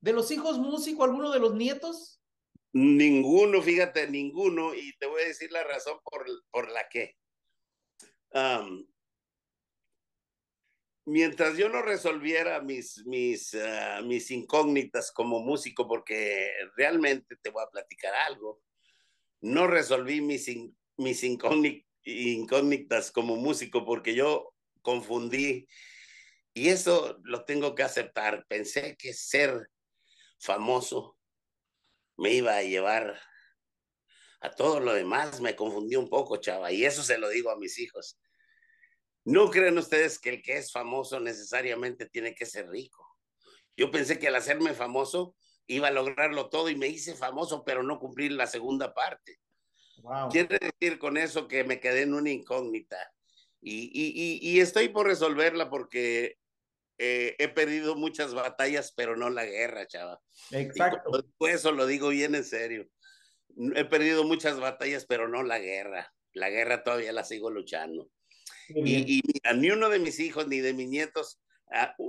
S1: de los hijos músico, alguno de los nietos?
S2: Ninguno, fíjate, ninguno, y te voy a decir la razón por la que. Um, Mientras yo no resolviera mis incógnitas como músico, porque realmente te voy a platicar algo, no resolví mis incógnitas como músico porque yo confundí, y eso lo tengo que aceptar. Pensé que ser famoso me iba a llevar a todo lo demás, me confundí un poco, chava, y eso se lo digo a mis hijos. No creen ustedes que el que es famoso necesariamente tiene que ser rico. Yo pensé que al hacerme famoso iba a lograrlo todo y me hice famoso, pero no cumplir la segunda parte.
S1: Wow.
S2: Quiere decir con eso que me quedé en una incógnita y estoy por resolverla porque he perdido muchas batallas, pero no la guerra, chava. Y
S1: Exacto.
S2: cuando digo eso lo digo bien en serio. He perdido muchas batallas, pero no la guerra. La guerra todavía la sigo luchando.
S1: Qué bien.
S2: Y mira, ni uno de mis hijos ni de mis nietos,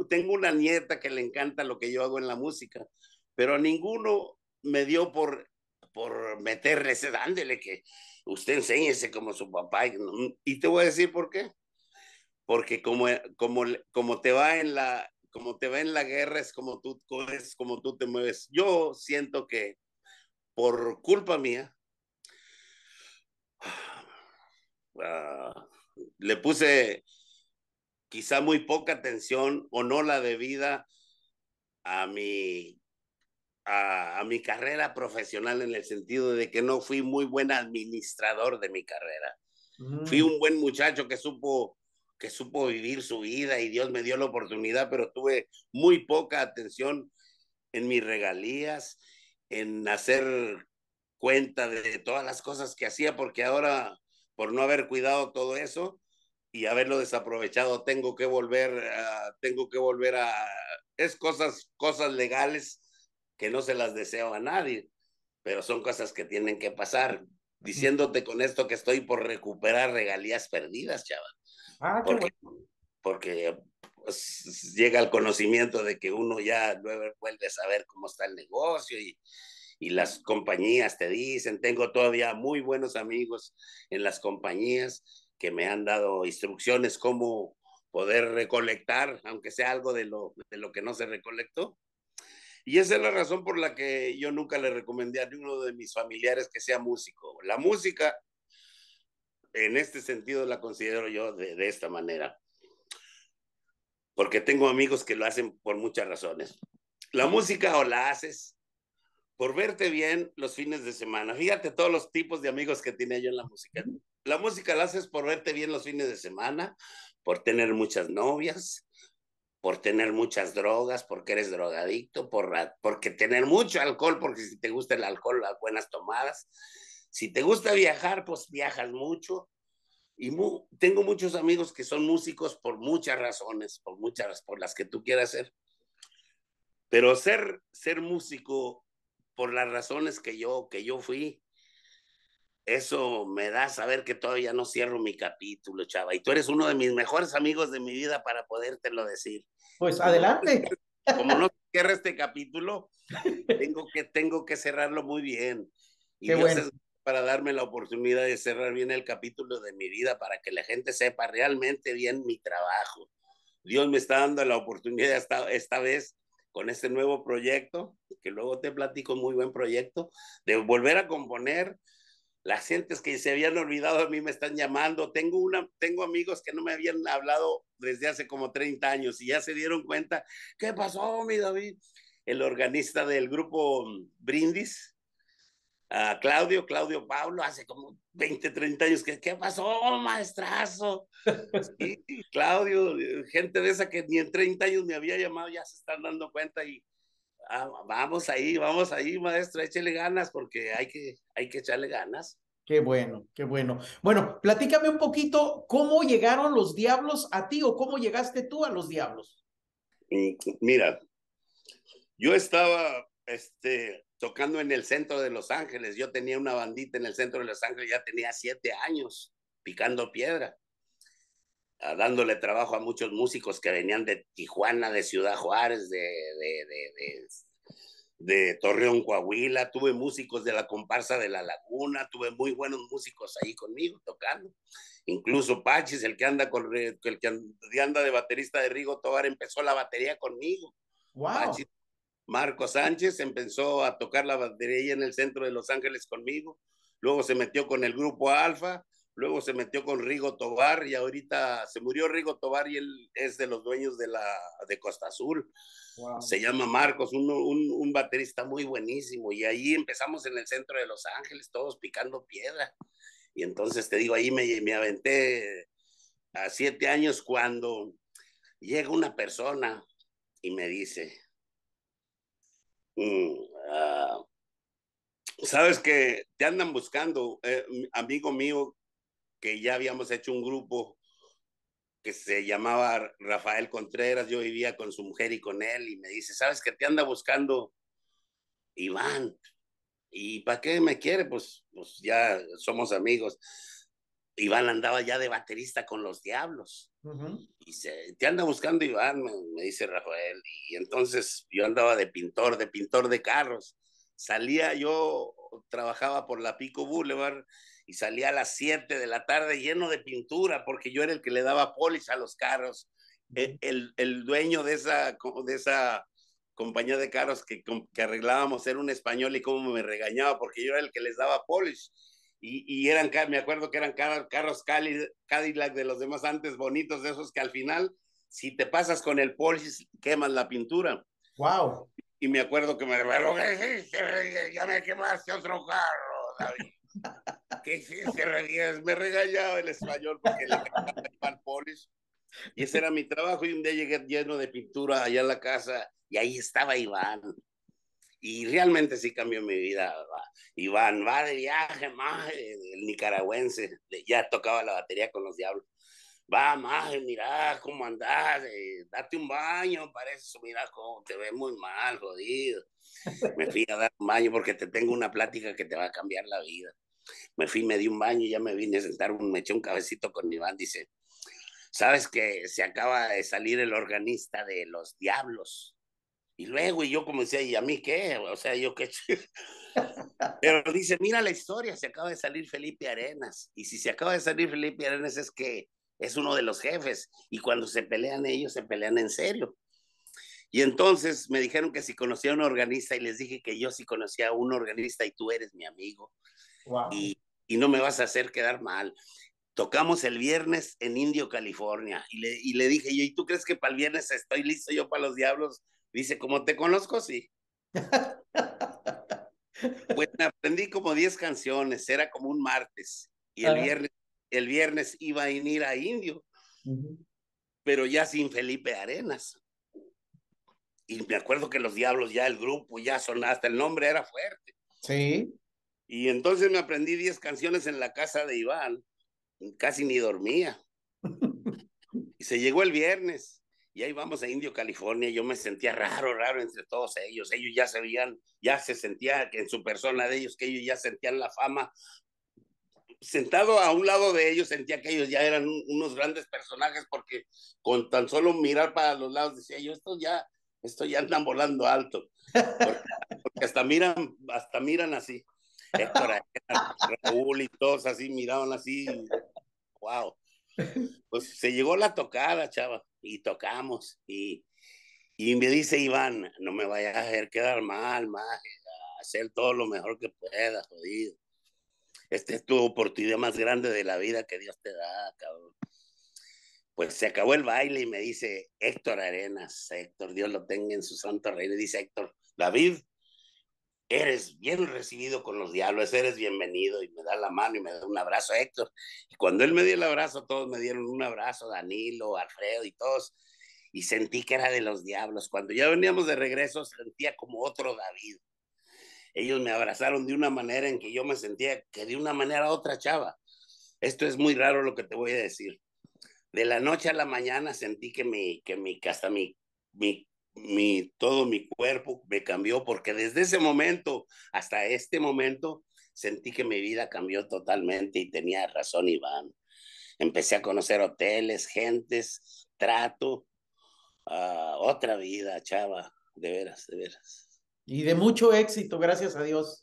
S2: tengo una nieta que le encanta lo que yo hago en la música, pero ninguno me dio por meterle ese, dándole que usted enséñese como su papá. Y te voy a decir por qué. Porque como te va en como te va en la guerra es como tú te mueves. Yo siento que por culpa mía, uh, le puse quizá muy poca atención o no la debida a a mi carrera profesional, en el sentido de que no fui muy buen administrador de mi carrera. Fui
S1: Mm.
S2: un buen muchacho que supo vivir su vida y Dios me dio la oportunidad, pero tuve muy poca atención en mis regalías, en hacer cuenta de todas las cosas que hacía, porque ahora, por no haber cuidado todo eso y haberlo desaprovechado, tengo que volver a, es cosas legales que no se las deseo a nadie, pero son cosas que tienen que pasar. Diciéndote con esto que estoy por recuperar regalías perdidas, chaval,
S1: Ah, qué
S2: porque,
S1: bueno.
S2: porque pues, llega el conocimiento de que uno ya luego vuelve a saber cómo está el negocio y las compañías te dicen, tengo todavía muy buenos amigos en las compañías que me han dado instrucciones cómo poder recolectar, aunque sea algo de lo que no se recolectó. Y esa es la razón por la que yo nunca le recomendé a ninguno de mis familiares que sea músico. La música, en este sentido, la considero yo de esta manera, porque tengo amigos que lo hacen por muchas razones. La música o la haces por verte bien los fines de semana. Fíjate todos los tipos de amigos que tenía yo en la música. La música la haces por verte bien los fines de semana, por tener muchas novias, por tener muchas drogas, porque eres drogadicto, porque tener mucho alcohol, porque si te gusta el alcohol, las buenas tomadas. Si te gusta viajar, pues viajas mucho. Y tengo muchos amigos que son músicos por muchas razones, por las que tú quieras ser. Pero ser músico por las razones que yo fui, eso me da a saber que todavía no cierro mi capítulo, chava. Y tú eres uno de mis mejores amigos de mi vida para podértelo decir.
S1: Pues
S2: Como no,
S1: adelante.
S2: como no cierra este capítulo, tengo que cerrarlo muy bien. Y
S1: Qué
S2: Dios
S1: bueno.
S2: es para darme la oportunidad de cerrar bien el capítulo de mi vida, para que la gente sepa realmente bien mi trabajo. Dios me está dando la oportunidad esta vez con este nuevo proyecto, que luego te platico, muy buen proyecto, de volver a componer. Las gentes que se habían olvidado a mí me están llamando. Tengo amigos que no me habían hablado desde hace como 30 años y ya se dieron cuenta. ¿Qué pasó, mi David? El organista del grupo Brindis, Claudio Pablo, hace como 20, 30 años. ¿Qué pasó, maestrazo? Sí, Claudio, gente de esa que ni en 30 años me había llamado, ya se están dando cuenta y vamos ahí, maestro, échele ganas porque hay que echarle ganas.
S1: Qué bueno, qué bueno. Bueno, platícame un poquito cómo llegaron los Diablos a ti o cómo llegaste tú a los Diablos.
S2: Mira, yo estaba tocando en el centro de Los Ángeles. Yo tenía una bandita en el centro de Los Ángeles, ya tenía 7 años picando piedra, dándole trabajo a muchos músicos que venían de Tijuana, de Ciudad Juárez, de Torreón, Coahuila. Tuve músicos de la comparsa de La Laguna, tuve muy buenos músicos ahí conmigo tocando. Incluso Pachis, el que anda de baterista de Rigo Tobar, empezó la batería conmigo.
S1: Wow.
S2: Pachis Marco Sánchez empezó a tocar la batería en el centro de Los Ángeles conmigo, luego se metió con el grupo Alfa, luego se metió con Rigo Tobar y ahorita se murió Rigo Tobar y él es de los dueños de Costa Azul.
S1: Wow.
S2: Se llama Marcos, un baterista muy buenísimo, y ahí empezamos en el centro de Los Ángeles, todos picando piedra. Y entonces te digo, ahí me aventé a 7 años cuando llega una persona y me dice, mm, uh, sabes que te andan buscando, amigo mío, que ya habíamos hecho un grupo que se llamaba Rafael Contreras, yo vivía con su mujer y con él, y me dice, sabes que te anda buscando Iván. ¿Y para qué me quiere? Pues ya somos amigos. Iván andaba ya de baterista con los Diablos.
S1: Uh -huh.
S2: Y te anda buscando Iván, me dice Rafael. Y entonces yo andaba de pintor de carros. Yo trabajaba por la Pico Boulevard y salía a las 7 de la tarde lleno de pintura porque yo era el que le daba polish a los carros. El dueño de esa compañía de carros que arreglábamos era un español y cómo me regañaba porque yo era el que les daba polish. Y me acuerdo que eran carros Cadillac de los demás antes, bonitos, de esos que al final, si te pasas con el polish, quemas la pintura.
S1: Wow.
S2: Y me acuerdo que ya me quemaste otro carro, David. ¿Qué hiciste? Me regañaba el español porque le quemaba el polish. Y ese era mi trabajo. Y un día llegué lleno de pintura allá en la casa y ahí estaba Iván. Y realmente sí cambió mi vida. Iván va de viaje, más el nicaragüense, ya tocaba la batería con los Diablos. Va, maje, mira cómo andás, date un baño, parece, mira cómo te ves muy mal, jodido. Me fui a dar un baño porque te tengo una plática que te va a cambiar la vida. Me di un baño y ya me vine a sentar, me eché un cabecito con Iván, dice, ¿sabes que se acaba de salir el organista de los Diablos? Y luego, y yo como decía, ¿y a mí qué? O sea, yo qué. Pero dice, mira la historia, se acaba de salir Felipe Arenas. Y si se acaba de salir Felipe Arenas es que es uno de los jefes. Y cuando se pelean ellos, se pelean en serio. Y entonces me dijeron que si conocía a un organista y les dije que yo sí conocía a un organista y tú eres mi amigo.
S1: Wow.
S2: Y no me vas a hacer quedar mal. Tocamos el viernes en Indio, California. Y le dije yo, ¿y tú crees que para el viernes estoy listo yo para los Diablos? Dice, como te conozco, sí. Pues me aprendí como 10 canciones, era como un martes. Y el viernes iba a ir a Indio,
S1: Uh -huh.
S2: pero ya sin Felipe Arenas. Y me acuerdo que los Diablos ya, el grupo, ya sonaba, hasta el nombre era fuerte.
S1: Sí.
S2: Y entonces me aprendí 10 canciones en la casa de Iván, casi ni dormía. Y se llegó el viernes. Y ahí vamos a Indio, California. Yo me sentía raro entre todos ellos. Ellos ya sabían, ya se sentía en su persona de ellos, que ellos ya sentían la fama. Sentado a un lado de ellos, sentía que ellos ya eran unos grandes personajes porque con tan solo mirar para los lados decía yo, esto ya andan volando alto. Porque hasta miran así. Héctor Arenas, Raúl y todos así miraban así, wow. Pues se llegó la tocada, chava, y tocamos. Y me dice Iván, no me vayas a hacer quedar mal, maje, a hacer todo lo mejor que puedas, jodido. Esta es tu oportunidad más grande de la vida que Dios te da, cabrón. Pues se acabó el baile y me dice Héctor Arenas, Héctor, Dios lo tenga en su santo reino. Dice Héctor, David, eres bien recibido con los diablos, eres bienvenido. Y me da la mano y me da un abrazo a Héctor. Y cuando él me dio el abrazo, todos me dieron un abrazo, Danilo, Alfredo y todos. Y sentí que era de los diablos. Cuando ya veníamos de regreso, sentía como otro David. Ellos me abrazaron de una manera en que yo me sentía que de una manera otra chava. Esto es muy raro lo que te voy a decir. De la noche a la mañana sentí hasta todo mi cuerpo me cambió, porque desde ese momento hasta este momento sentí que mi vida cambió totalmente y tenía razón Iván. Empecé a conocer hoteles, gentes, trato, otra vida, chava, de veras, de veras.
S1: Y de mucho éxito, gracias a Dios.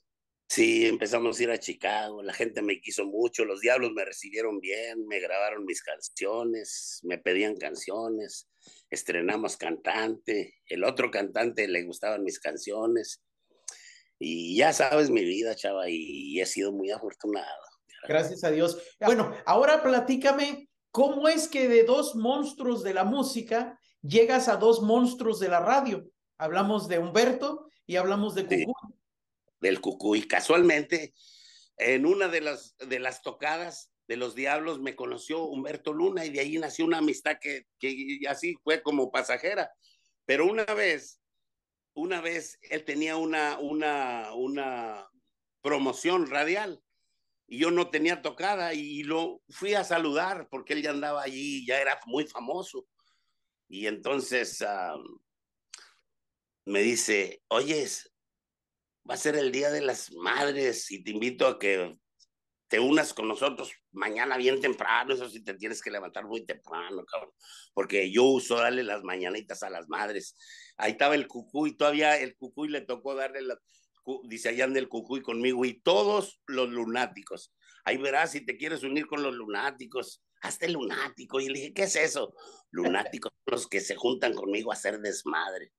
S2: Sí, empezamos a ir a Chicago, la gente me quiso mucho, los diablos me recibieron bien, me grabaron mis canciones, me pedían canciones, estrenamos cantante, el otro cantante le gustaban mis canciones y ya sabes mi vida, chava, y he sido muy afortunado.
S1: Gracias a Dios. Bueno, ahora platícame, ¿cómo es que de dos monstruos de la música llegas a dos monstruos de la radio? Hablamos de Humberto y hablamos de
S2: Sí,
S1: Cucú.
S2: del Cucuy. Casualmente, en una de las tocadas de los Diablos me conoció Humberto Luna y de ahí nació una amistad que así fue como pasajera. Pero una vez él tenía una promoción radial y yo no tenía tocada y lo fui a saludar porque él ya andaba allí, ya era muy famoso. Y entonces me dice, oye, va a ser el Día de las Madres y te invito a que te unas con nosotros mañana bien temprano, eso sí te tienes que levantar muy temprano, cabrón, porque yo uso darle las mañanitas a las madres. Ahí estaba el Cucuy, todavía el Cucuy le tocó darle dice allá anda el Cucuy conmigo y todos los lunáticos. Ahí verás si te quieres unir con los lunáticos, hazte lunático. Y le dije, ¿qué es eso? Lunáticos, los que se juntan conmigo a hacer desmadre.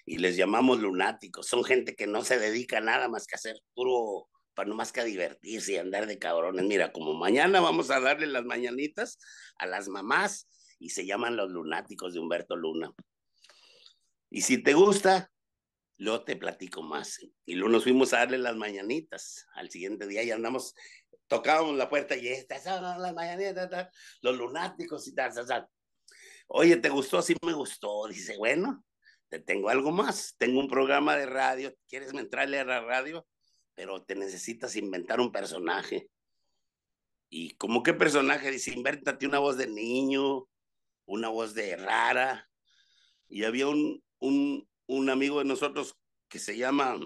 S2: Y les llamamos lunáticos. Son gente que no se dedica a nada más que a hacer puro, para no más que a divertirse y andar de cabrones. Mira, como mañana vamos a darle las mañanitas a las mamás y se llaman los lunáticos de Humberto Luna. Y si te gusta, luego te platico más. Y luego nos fuimos a darle las mañanitas. Al siguiente día ya andamos, tocábamos la puerta y estas son las mañanitas, los lunáticos y tal, tal, tal. Oye, ¿te gustó? Sí me gustó. Dice, bueno, te tengo algo más. Tengo un programa de radio. ¿Quieres entrarle a la radio? Pero te necesitas inventar un personaje. ¿Y como qué personaje? Dice, invéntate una voz de niño, una voz de rara. Y había un amigo de nosotros que se llama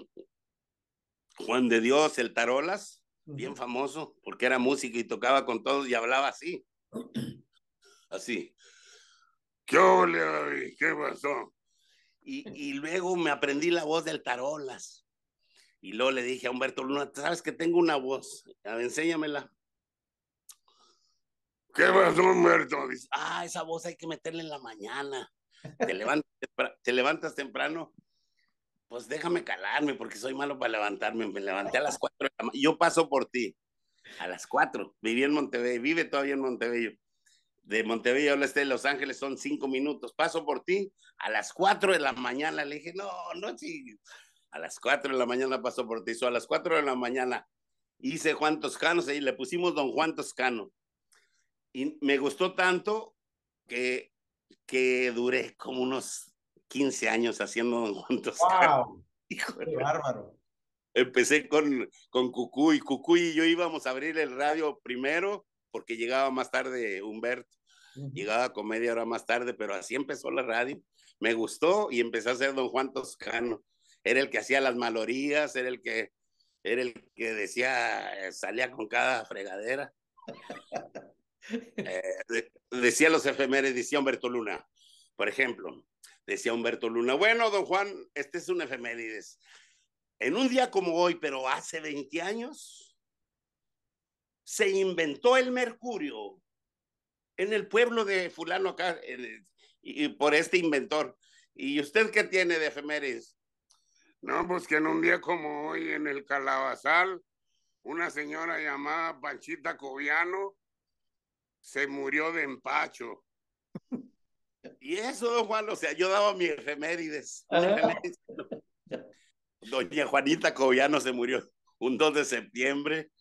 S2: Juan de Dios, el Tarolas, bien famoso, porque era músico y tocaba con todos y hablaba así. Así. ¿Qué ole? ¿Qué pasó? Y luego me aprendí la voz del Tarolas. Y luego le dije a Humberto Luna, ¿sabes que tengo una voz? A ver, enséñamela. ¿Qué pasó, Humberto? Dice, esa voz hay que meterla en la mañana. Te levantas temprano. Pues déjame calarme porque soy malo para levantarme. Me levanté a las 4 de la mañana. Yo paso por ti. A las 4. Viví en Montevideo. Vive todavía en Montevideo. De Montevideo al este de Los Ángeles son 5 minutos. Paso por ti a las 4 de la mañana. Le dije, no, no, sí. A las 4 de la mañana pasó por ti. A las 4 de la mañana hice Juan Toscano y le pusimos Don Juan Toscano. Y me gustó tanto que, que duré como unos 15 años haciendo Don Juan Toscano.
S1: ¡Wow! ¡Qué bárbaro!
S2: Empecé con Cucuy. Cucuy y yo íbamos a abrir el radio primero porque llegaba más tarde Humberto. Llegaba con media hora más tarde, pero así empezó la radio. Me gustó y empecé a hacer Don Juan Toscano. Era el que hacía las malorías, era el que decía, salía con cada fregadera. Decía los efemérides, decía Humberto Luna, por ejemplo, decía Humberto Luna, bueno, don Juan, este es un efemérides. En un día como hoy, pero hace 20 años, se inventó el mercurio en el pueblo de fulano acá, y por este inventor. ¿Y usted qué tiene de efemérides?
S3: No, pues que en un día como hoy en el Calabazal, una señora llamada Panchita Cobiano se murió de empacho.
S2: Y eso, don Juan, o sea, yo daba mi efemérides. Doña Juanita Cobiano se murió un 2 de septiembre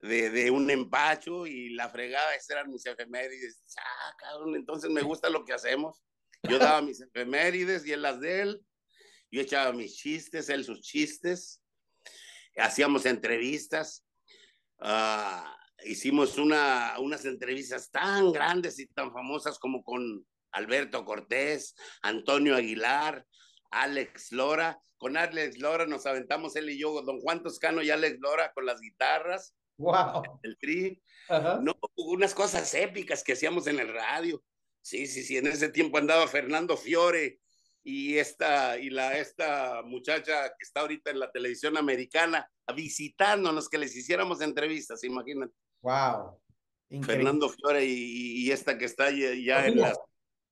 S2: de un empacho y la fregada, esas eran mis efemérides. Ah, cabrón, entonces me gusta lo que hacemos. Yo daba mis efemérides y él las de él. Yo echaba mis chistes, él sus chistes. Hacíamos entrevistas. Hicimos unas entrevistas tan grandes y tan famosas como con Alberto Cortés, Antonio Aguilar, Alex Lora. Con Alex Lora nos aventamos él y yo, don Juan Toscano y Alex Lora con las guitarras.
S1: Wow.
S2: El tri. No, unas cosas épicas que hacíamos en el radio. Sí, sí, sí. En ese tiempo andaba Fernando Fiore y esta muchacha que está ahorita en la televisión americana visitándonos, que les hiciéramos entrevistas, imagínate.
S1: Wow. Increíble.
S2: Fernando Fiore y esta que está ya en las...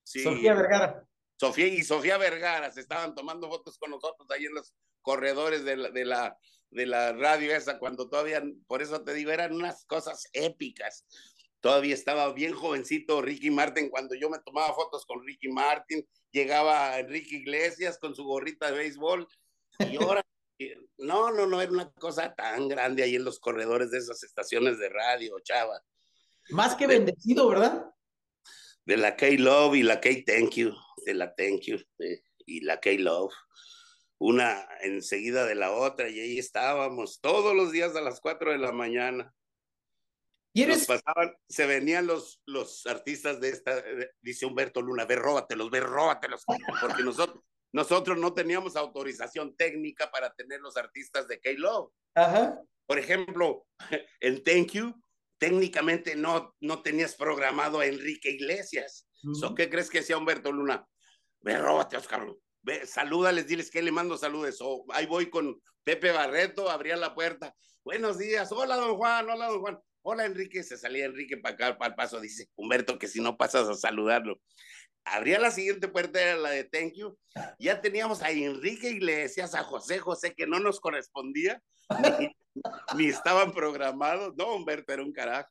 S2: Sí,
S1: Sofía Vergara.
S2: Sofía Vergara se estaban tomando fotos con nosotros ahí en los corredores de la radio esa, cuando todavía, por eso te digo, eran unas cosas épicas. Todavía estaba bien jovencito Ricky Martin cuando yo me tomaba fotos con Ricky Martin, llegaba Enrique Iglesias con su gorrita de béisbol y ahora, no, era una cosa tan grande ahí en los corredores de esas estaciones de radio, chava.
S1: Más que bendecido, ¿verdad?
S2: De la K-Love y la K-Thank You, de la Thank You y la K-Love, una enseguida de la otra, y ahí estábamos todos los días a las 4 de la mañana.
S1: ¿Y
S2: Nos
S1: eres?
S2: pasaban, se venían los artistas de esta, dice Humberto Luna, ve, róbatelos, porque nosotros no teníamos autorización técnica para tener los artistas de K-Love.
S1: Ajá.
S2: Por ejemplo, en Thank You, técnicamente no tenías programado a Enrique Iglesias. So, ¿qué crees que hacía Humberto Luna? Ve, róbate, Oscar. Ve, salúdales, diles que le mando saludos. Ahí voy con Pepe Barreto, abría la puerta. Buenos días, hola, don Juan, hola, don Juan. Hola, Enrique. Se salía Enrique para acá, para el paso. Dice Humberto que si no pasas a saludarlo. Abría la siguiente puerta, era la de Thank You. Ya teníamos a Enrique Iglesias, a José José, que no nos correspondía, ni estaban programados. No, Humberto era un carajo.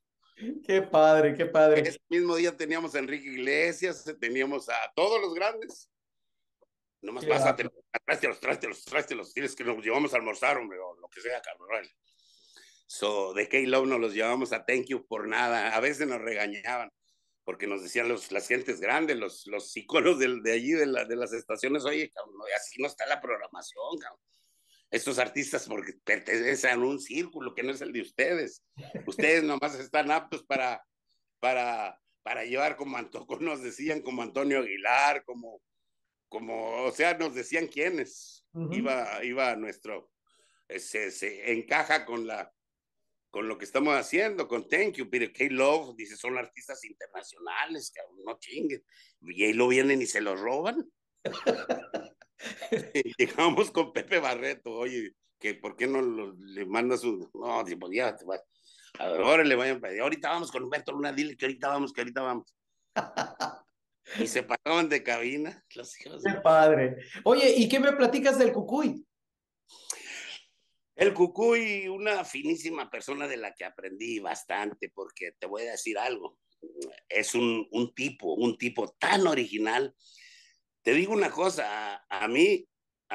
S1: Qué padre, qué padre.
S2: Ese mismo día teníamos a Enrique Iglesias, teníamos a todos los grandes. Nomás pásate, trástelos, tienes que nos llevamos a almorzar, hombre, o lo que sea, cabrón. So, de K-Love nos los llevamos a Thank You por nada. A veces nos regañaban porque nos decían las gentes grandes, los iconos de allí, de las estaciones, oye, cabrón, así no está la programación, cabrón. Estos artistas porque pertenecen a un círculo que no es el de ustedes. Ustedes nomás están aptos para llevar como nos decían, como Antonio Aguilar, o sea, nos decían quiénes. Iba nuestro, se encaja con lo que estamos haciendo, con Thank You, pero K-Love, dice, son artistas internacionales, cabrón, no chinguen. Y ahí lo vienen y se lo roban. Llegamos con Pepe Barreto, oye, que por qué no le manda su... No, pues ya, ahora le vayan a pedir, ahorita vamos con Humberto Luna, dile que ahorita vamos. Y se paraban de cabina los hijos.
S1: Qué padre. Oye, ¿y qué me platicas del Cucuy?
S2: El Cucuy, una finísima persona de la que aprendí bastante, porque te voy a decir algo, es un tipo tan original. Te digo una cosa, a mí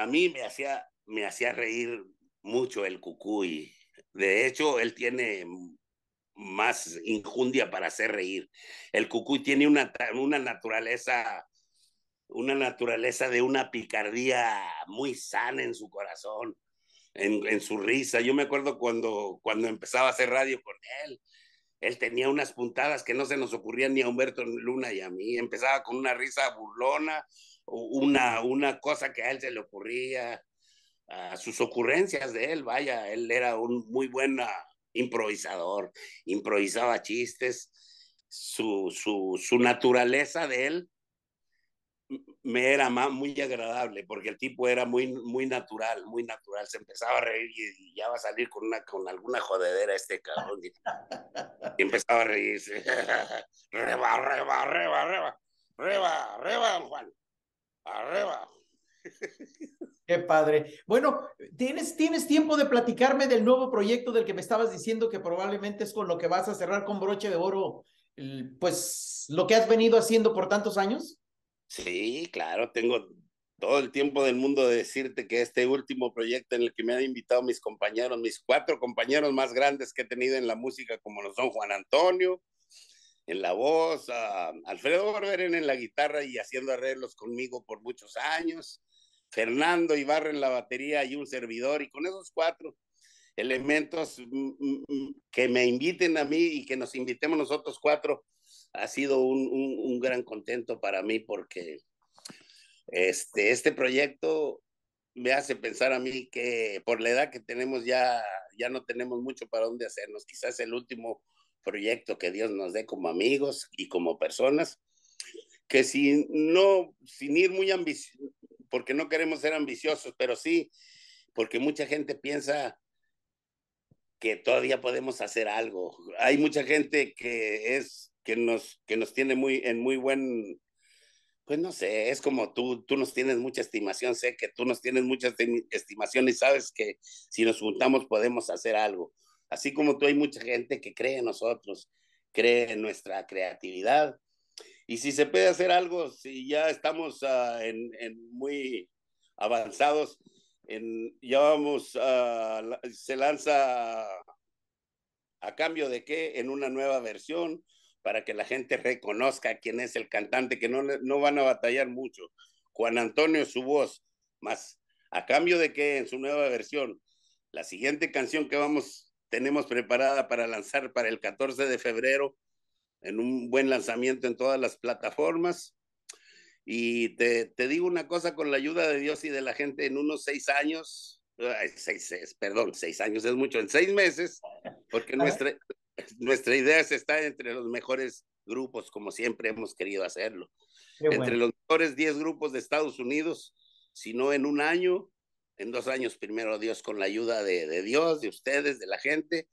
S2: me hacía reír mucho el Cucuy. De hecho, él tiene más injundia para hacer reír. El Cucuy tiene una naturaleza de una picardía muy sana en su corazón, en su risa. Yo me acuerdo cuando empezaba a hacer radio con él tenía unas puntadas que no se nos ocurrían ni a Humberto Luna y a mí. Empezaba con una risa burlona, una cosa que a él se le ocurría, a sus ocurrencias de él, vaya, él era un muy buen improvisador, improvisaba chistes, su naturaleza de él me era muy agradable porque el tipo era muy natural, muy natural. Se empezaba a reír y ya va a salir con alguna jodedera este cabrón. Y empezaba a reírse. Reba, reba, reba, reba, reba, reba, don Juan. Arriba.
S1: Qué padre. Bueno, ¿tienes tiempo de platicarme del nuevo proyecto del que me estabas diciendo que probablemente es con lo que vas a cerrar con broche de oro, pues lo que has venido haciendo por tantos años?
S2: Sí, claro, tengo todo el tiempo del mundo de decirte que este último proyecto en el que me han invitado mis compañeros, mis 4 compañeros más grandes que he tenido en la música, como lo son Juan Antonio, en la voz, Alfredo Barberen en la guitarra y haciendo arreglos conmigo por muchos años, Fernando Ibarra en la batería y un servidor, y con esos 4 elementos que me inviten a mí y que nos invitemos nosotros 4, ha sido un gran contento para mí porque este proyecto me hace pensar a mí que por la edad que tenemos ya no tenemos mucho para dónde hacernos. Quizás el último proyecto que Dios nos dé como amigos y como personas, que sin ir muy ambiciosos, porque no queremos ser ambiciosos, pero sí, porque mucha gente piensa que todavía podemos hacer algo. Hay mucha gente que nos tiene en muy buen, pues no sé, es como tú nos tienes mucha estimación, sé que tú nos tienes mucha estimación y sabes que si nos juntamos podemos hacer algo. Así como tú, hay mucha gente que cree en nosotros, cree en nuestra creatividad. Y si se puede hacer algo, si ya estamos en muy avanzados, ya vamos, se lanza a cambio de qué, en una nueva versión, para que la gente reconozca quién es el cantante, que no van a batallar mucho. Juan Antonio, su voz, más a cambio de que en su nueva versión, la siguiente canción que tenemos preparada para lanzar para el 14 de febrero, en un buen lanzamiento en todas las plataformas. Y te digo una cosa, con la ayuda de Dios y de la gente, en unos 6 años, perdón, 6 años es mucho, en 6 meses, porque nuestra idea es estar entre los mejores grupos, como siempre hemos querido hacerlo.
S1: Qué
S2: Entre
S1: bueno.
S2: los mejores 10 grupos de Estados Unidos, si no en un año, en 2 años, primero Dios, con la ayuda de Dios, de ustedes, de la gente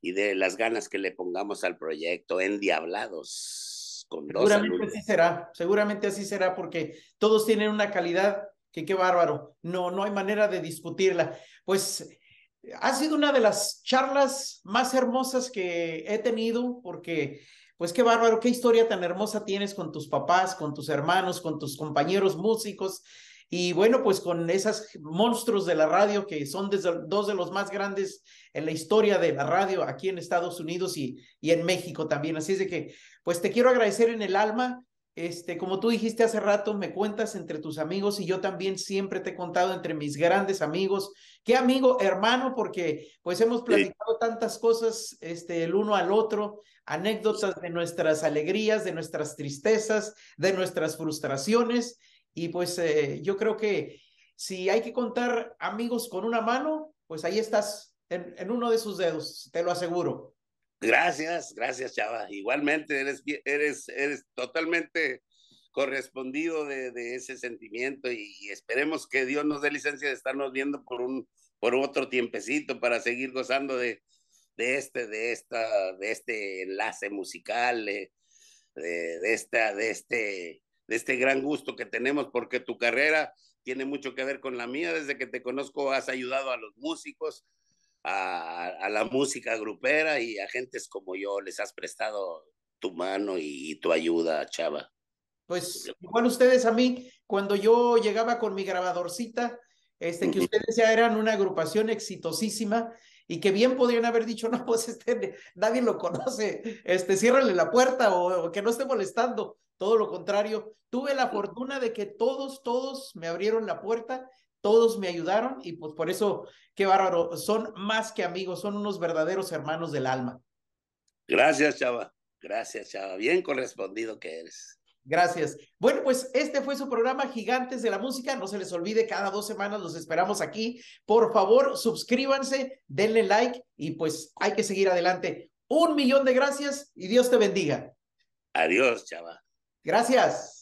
S2: y de las ganas que le pongamos al proyecto, Endiablados, con 2 alumnos.
S1: Seguramente así será, porque todos tienen una calidad que qué bárbaro, no hay manera de discutirla. Pues ha sido una de las charlas más hermosas que he tenido, porque pues qué bárbaro, qué historia tan hermosa tienes con tus papás, con tus hermanos, con tus compañeros músicos, y bueno, pues con esos monstruos de la radio que son dos de los más grandes en la historia de la radio aquí en Estados Unidos y en México también. Así es de que pues te quiero agradecer en el alma. Como tú dijiste hace rato, me cuentas entre tus amigos y yo también siempre te he contado entre mis grandes amigos. Qué amigo, hermano, porque pues hemos platicado tantas cosas, el uno al otro, anécdotas de nuestras alegrías, de nuestras tristezas, de nuestras frustraciones. Y pues yo creo que si hay que contar amigos con una mano, pues ahí estás en uno de sus dedos, te lo aseguro.
S2: Gracias, gracias, Chava. Igualmente, eres totalmente correspondido de ese sentimiento y esperemos que Dios nos dé licencia de estarnos viendo por otro tiempecito para seguir gozando de este enlace musical, de este gran gusto que tenemos, porque tu carrera tiene mucho que ver con la mía. Desde que te conozco has ayudado a los músicos, a la música grupera, y a gentes como yo les has prestado tu mano y tu ayuda, Chava.
S1: Pues igual ustedes a mí, cuando yo llegaba con mi grabadorcita, que ustedes ya eran una agrupación exitosísima y que bien podrían haber dicho, no, pues nadie lo conoce, ciérrale la puerta o que no esté molestando. Todo lo contrario, tuve la fortuna de que todos me abrieron la puerta, todos me ayudaron y pues por eso, qué bárbaro, son más que amigos, son unos verdaderos hermanos del alma.
S2: Gracias, Chava. Gracias, Chava. Bien correspondido que eres.
S1: Gracias. Bueno, pues este fue su programa Gigantes de la Música. No se les olvide, cada 2 semanas los esperamos aquí. Por favor, suscríbanse, denle like y pues hay que seguir adelante. 1 millón de gracias y Dios te bendiga.
S2: Adiós, Chava.
S1: Gracias.